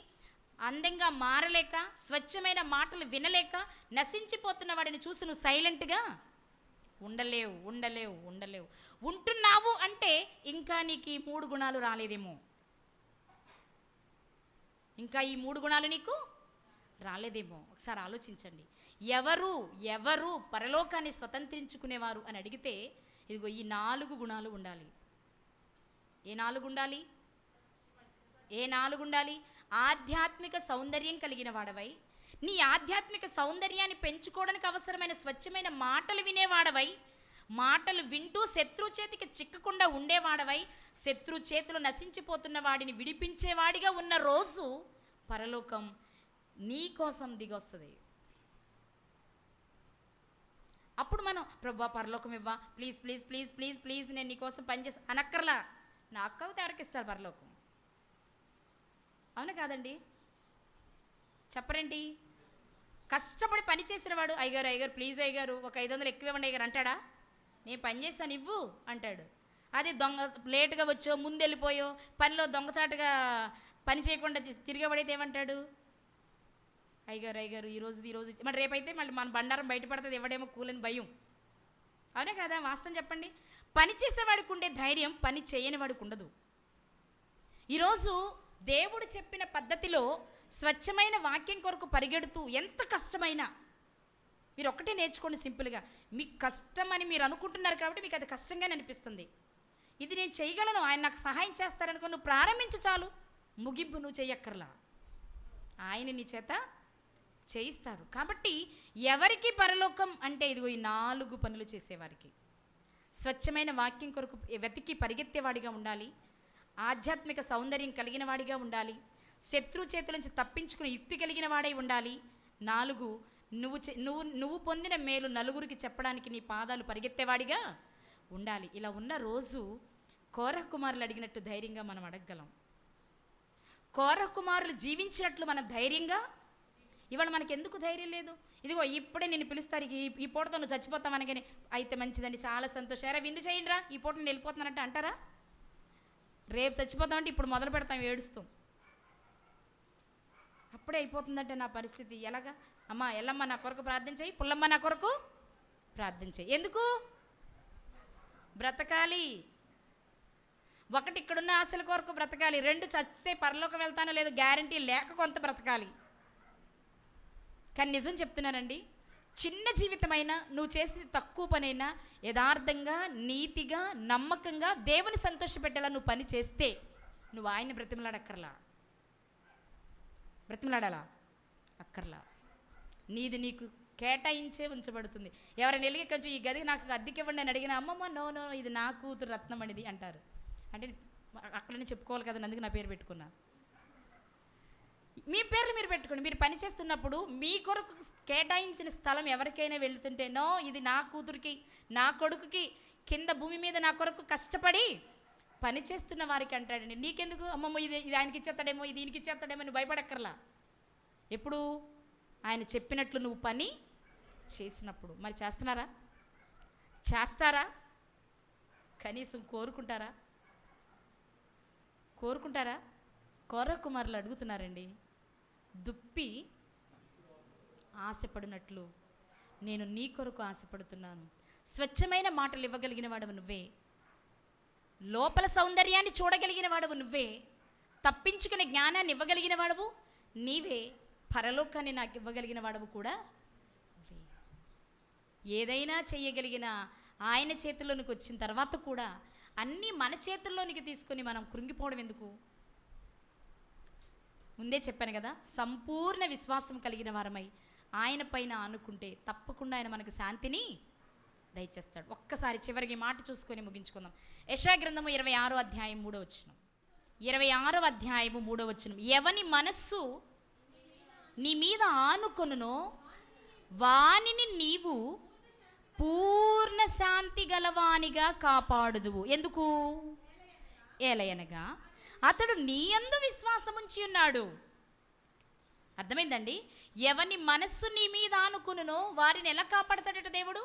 అందంగా మారలేక, స్వచ్ఛమైన మాటలు వినలేక నశించిపోతున్న వాడిని చూసి నువ్వు సైలెంట్గా ఉండలేవు ఉండలేవు ఉండలేవు. ఉంటున్నావు అంటే ఇంకా నీకు ఈ 3 గుణాలు రాలేదేమో, ఇంకా ఈ 3 గుణాలు నీకు రాలేదేమో. ఒకసారి ఆలోచించండి. ఎవరు ఎవరు పరలోకాన్ని స్వతంత్రించుకునేవారు అని అడిగితే, ఇదిగో ఈ 4 గుణాలు ఉండాలి. ఏ 4 ఉండాలి? ఏ 4 ఉండాలి? ఆధ్యాత్మిక సౌందర్యం కలిగిన వాడవై, నీ ఆధ్యాత్మిక సౌందర్యాన్ని పెంచుకోవడానికి అవసరమైన స్వచ్ఛమైన మాటలు వినేవాడవై, మాటలు వింటూ శత్రు చేతికి చిక్కకుండా ఉండేవాడవై, శత్రు చేతులు నశించిపోతున్న వాడిని విడిపించేవాడిగా ఉన్న రోజు పరలోకం నీ కోసం దిగొస్తుంది. అప్పుడు మనం ప్రభువా పరలోకం ఇవ్వా, please please please please please నేను నీకోసం పనిచేస్తా అనక్కర్లా. నా అక్కవితే ఎవరికిస్తారు పరలోకం? అవును కాదండి? చెప్పరేంటి? కష్టపడి పని చేసిన వాడు, అయ్యగారు అయ్యగారు ప్లీజ్ అయ్యగారు ఒక 500 ఎక్కువ ఇవ్వండి అయ్యగారు అంటాడా? నేను పని చేశాను ఇవ్వు అంటాడు. అదే దొంగ లేటుగా వచ్చో ముందు వెళ్ళిపోయో పనిలో దొంగచాటుగా పని చేయకుండా తిరిగబడితే ఏమంటాడు? అయ్యగారు అయ్యగారు ఈరోజు మరి రేపైతే మళ్ళీ మన బండారం బయటపడుతుంది, ఎవడేమో కూలని భయం. అవునే కదా? వాస్తవం చెప్పండి. పని చేసేవాడికి ఉండే ధైర్యం పని చేయని వాడికి ఉండదు. ఈరోజు దేవుడు చెప్పిన పద్ధతిలో స్వచ్ఛమైన వాక్యం కొరకు పరిగెడుతూ ఎంత కష్టమైనా మీరు ఒక్కటే నేర్చుకోండి. సింపుల్గా మీకు కష్టం అని మీరు అనుకుంటున్నారు కాబట్టి మీకు అది కష్టంగానే అనిపిస్తుంది. ఇది నేను చేయగలను, ఆయన నాకు సహాయం చేస్తారనుకో, నువ్వు ప్రారంభించు చాలు. ముగింపు నువ్వు చెయ్యక్కర్లా, ఆయన నీ చేత చేయిస్తారు. కాబట్టి ఎవరికి పరలోకం అంటే ఇదిగో ఈ 4 పనులు చేసేవారికి. స్వచ్ఛమైన వాక్యం కొరకు వెతికి పరిగెత్తేవాడిగా ఉండాలి, ఆధ్యాత్మిక సౌందర్యం కలిగిన వాడిగా ఉండాలి, శత్రు చేతుల నుంచి తప్పించుకుని యుక్తి కలిగిన వాడై ఉండాలి. 4 నువ్వు పొందిన మేలు నలుగురికి చెప్పడానికి నీ పాదాలు పరిగెత్తేవాడిగా ఉండాలి. ఇలా ఉన్న రోజు కోరహ కుమారులు అడిగినట్టు ధైర్యంగా మనం అడగగలం. కోరహ కుమారులు జీవించినట్లు మనం ధైర్యంగా, ఇవాళ మనకి ఎందుకు ధైర్యం లేదు? ఇదిగో ఇప్పుడే నేను పిలుస్తారు, ఈ పూటతో నువ్వు చచ్చిపోతావనగానే అయితే మంచిదండి చాలా సంతోషం, ఎరా విందు చేయండి రా, ఈ పూట నేను వెళ్ళిపోతున్నానంటే అంటారా? రేపు చచ్చిపోతామంటే ఇప్పుడు మొదలు పెడతాం ఏడుస్తాం. అప్పుడే అయిపోతుందంటే నా పరిస్థితి ఎలాగా? అమ్మ ఎల్లమ్మ నా కొరకు ప్రార్థన చేయి, పుల్లమ్మ నా కొరకు ప్రార్థన చేయి. ఎందుకు? బ్రతకాలి. 1 ఇక్కడున్న ఆశల కొరకు బ్రతకాలి, 2 చస్తే పరలోకం వెళ్తానో లేదో గ్యారంటీ లేక కొంత బ్రతకాలి. కానీ నిజం చెప్తున్నానండి, చిన్న జీవితమైనా నువ్వు చేసిన తక్కువ పనైనా యథార్థంగా నీతిగా నమ్మకంగా దేవుని సంతోషపెట్టేలా నువ్వు పని చేస్తే నువ్వు ఆయన్ని బ్రతిమలాడక్కర్లా. బ్రతిమలాడాలా? అక్కర్లా. నీది నీకు కేటాయించే ఉంచబడుతుంది. ఎవరైనా వెళ్ళి కొంచెం ఈ గది నాకు అద్దెకి ఇవ్వండి అని అడిగిన, అమ్మమ్మ నో నో ఇది నా కూతురు రత్నం అనేది అంటారు. అంటే అక్కడనే చెప్పుకోవాలి కదా, అందుకు నా పేరు పెట్టుకున్నా. మీ పేర్లు మీరు పెట్టుకోండి. మీరు పని చేస్తున్నప్పుడు మీ కొరకు కేటాయించిన స్థలం ఎవరికైనా వెళుతుంటే, నో ఇది నా కూతురికి నా కొడుకుకి కింద భూమి మీద నా కొరకు కష్టపడి పని చేస్తున్న వారికి అంటాడండి. నీకెందుకు అమ్మమ్మ ఇది ఆయనకి ఇచ్చేస్తాడేమో, ఇది ఈయనకి ఇచ్చేస్తాడేమో నువ్వు భయపడక్కర్లా. ఎప్పుడు ఆయన చెప్పినట్లు నువ్వు పని చేసినప్పుడు. మరి చేస్తున్నారా? చేస్తారా? కనీసం కోరుకుంటారా? కోరహ కుమారులు అడుగుతున్నారండి, దుప్పి ఆశపడినట్లు నేను నీ కొరకు ఆశపడుతున్నాను. స్వచ్ఛమైన మాటలు ఇవ్వగలిగిన వాడవు నువ్వే, లోపల సౌందర్యాన్ని చూడగలిగిన వాడవు నువ్వే, తప్పించుకునే జ్ఞానాన్ని ఇవ్వగలిగిన వాడవు నీవే, పరలోకాన్ని నాకు ఇవ్వగలిగిన వాడవు కూడా నువ్వే. ఏదైనా చేయగలిగిన ఆయన చేతుల్లోనికి వచ్చిన తర్వాత కూడా అన్నీ మన చేతుల్లోనికి తీసుకొని మనం కృంగిపోవడం ఎందుకు? ముందే చెప్పాను కదా, సంపూర్ణ విశ్వాసం కలిగిన వారమై ఆయన పైన అనుకుంటే తప్పకుండా ఆయన మనకు శాంతిని దయచేస్తాడు. ఒక్కసారి చివరికి మాట చూసుకొని ముగించుకుందాం. యెషయా గ్రంథము 26వ అధ్యాయం 3వ వచనం. 26వ అధ్యాయము 3వ వచనం. ఎవని మనస్సు నీ మీద ఆనుకొనునో వానిని నీవు పూర్ణ శాంతి గలవానిగా కాపాడుదువు. ఎందుకు? ఏలయనగా అతడు నీ యందు విశ్వాసముంచి ఉన్నాడు. అర్థమైందండి? ఎవని మనస్సు నీ మీద ఆనుకునునో వారిని ఎలా కాపాడతాడట దేవుడు?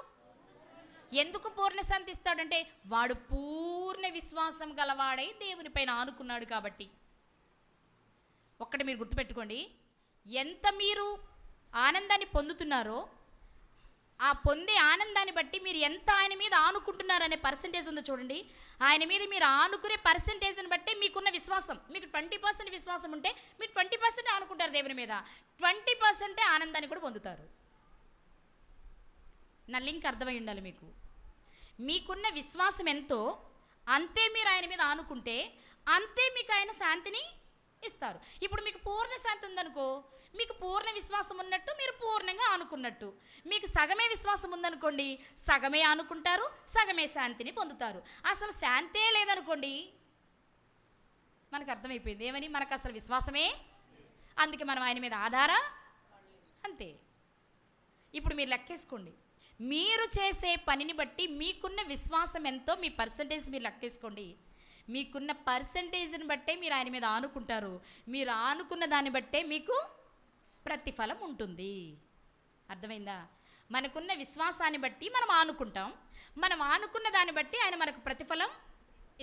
ఎందుకు పూర్ణ శాంతి ఇస్తాడంటే వాడు పూర్ణ విశ్వాసం గలవాడై దేవుని పైన ఆనుకున్నాడు కాబట్టి. ఒక్కటి మీరు గుర్తుపెట్టుకోండి, ఎంత మీరు ఆనందాన్ని పొందుతున్నారో ఆ పొందే ఆనందాన్ని బట్టి మీరు ఎంత ఆయన మీద ఆనుకుంటున్నారనే పర్సంటేజ్ ఉందో చూడండి. ఆయన మీద మీరు ఆనుకునే పర్సంటేజ్ని బట్టి మీకున్న విశ్వాసం. మీకు 20% విశ్వాసం ఉంటే మీరు 20% ఆనుకుంటారు దేవుని మీద, 20% ఆనందాన్ని కూడా పొందుతారు. నా లింక్ అర్థమై ఉండాలి మీకు. మీకున్న విశ్వాసం ఎంతో అంతే మీరు ఆయన మీద ఆనుకుంటే అంతే మీకు ఆయన శాంతిని ఇస్తారు. ఇప్పుడు మీకు పూర్ణ శాంతి ఉందనుకో, మీకు పూర్ణ విశ్వాసం ఉన్నట్టు, మీరు పూర్ణంగా ఆనుకున్నట్టు. మీకు సగమే విశ్వాసం ఉందనుకోండి, సగమే ఆనుకుంటారు, సగమే శాంతిని పొందుతారు. అసలు శాంతే లేదనుకోండి, మనకు అర్థమైపోయింది ఏమని, మనకు అసలు విశ్వాసమే, అందుకే మనం ఆయన మీద ఆధారా అంతే. ఇప్పుడు మీరు లెక్కేసుకోండి, మీరు చేసే పనిని బట్టి మీకున్న విశ్వాసం ఎంతో మీ పర్సంటేజ్ మీరు లెక్కేసుకోండి. మీకున్న పర్సంటేజ్ని బట్టే మీరు ఆయన మీద ఆనుకుంటారు. మీరు ఆనుకున్న దాన్ని బట్టే మీకు ప్రతిఫలం ఉంటుంది. అర్థమైందా? మనకున్న విశ్వాసాన్ని బట్టి మనం ఆనుకుంటాం, మనం ఆనుకున్న దాన్ని బట్టి ఆయన మనకు ప్రతిఫలం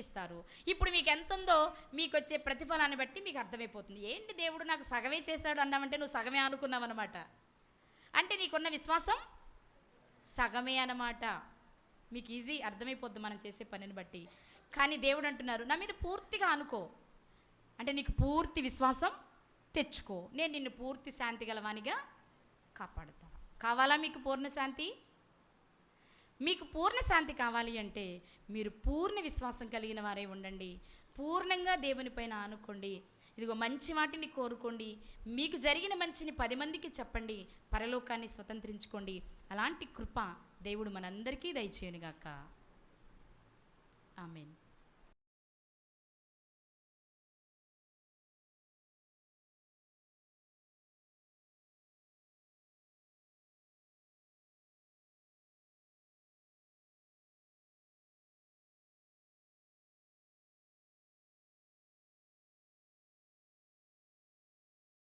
ఇస్తారు. ఇప్పుడు మీకు ఎంత ఉందో మీకు వచ్చే ప్రతిఫలాన్ని బట్టి మీకు అర్థమైపోతుంది. ఏంటి దేవుడు నాకు సగమే చేశాడు అన్నామంటే నువ్వు సగమే ఆనుకున్నావు అన్నమాట. అంటే నీకున్న విశ్వాసం సగమే అన్నమాట. మీకు ఈజీ అర్థమైపోద్ది మనం చేసే పనిని బట్టి. కానీ దేవుడు అంటున్నారు, నా మీద పూర్తిగా అనుకో, అంటే నీకు పూర్తి విశ్వాసం తెచ్చుకో, నేను నిన్ను పూర్తి శాంతి గలవానిగా కాపాడుతాను. కావాలా మీకు పూర్ణ శాంతి? మీకు పూర్ణ శాంతి కావాలి అంటే మీరు పూర్ణ విశ్వాసం కలిగిన వారే ఉండండి, పూర్ణంగా దేవుని పైన ఆనుకోండి. ఇదిగో మంచి వాటిని కోరుకోండి, మీకు జరిగిన మంచిని 10 మందికి చెప్పండి, పరలోకాన్ని స్వతంత్రించుకోండి. అలాంటి కృప దేవుడు మనందరికీ దయచేయునుగాక. ఆమేన్.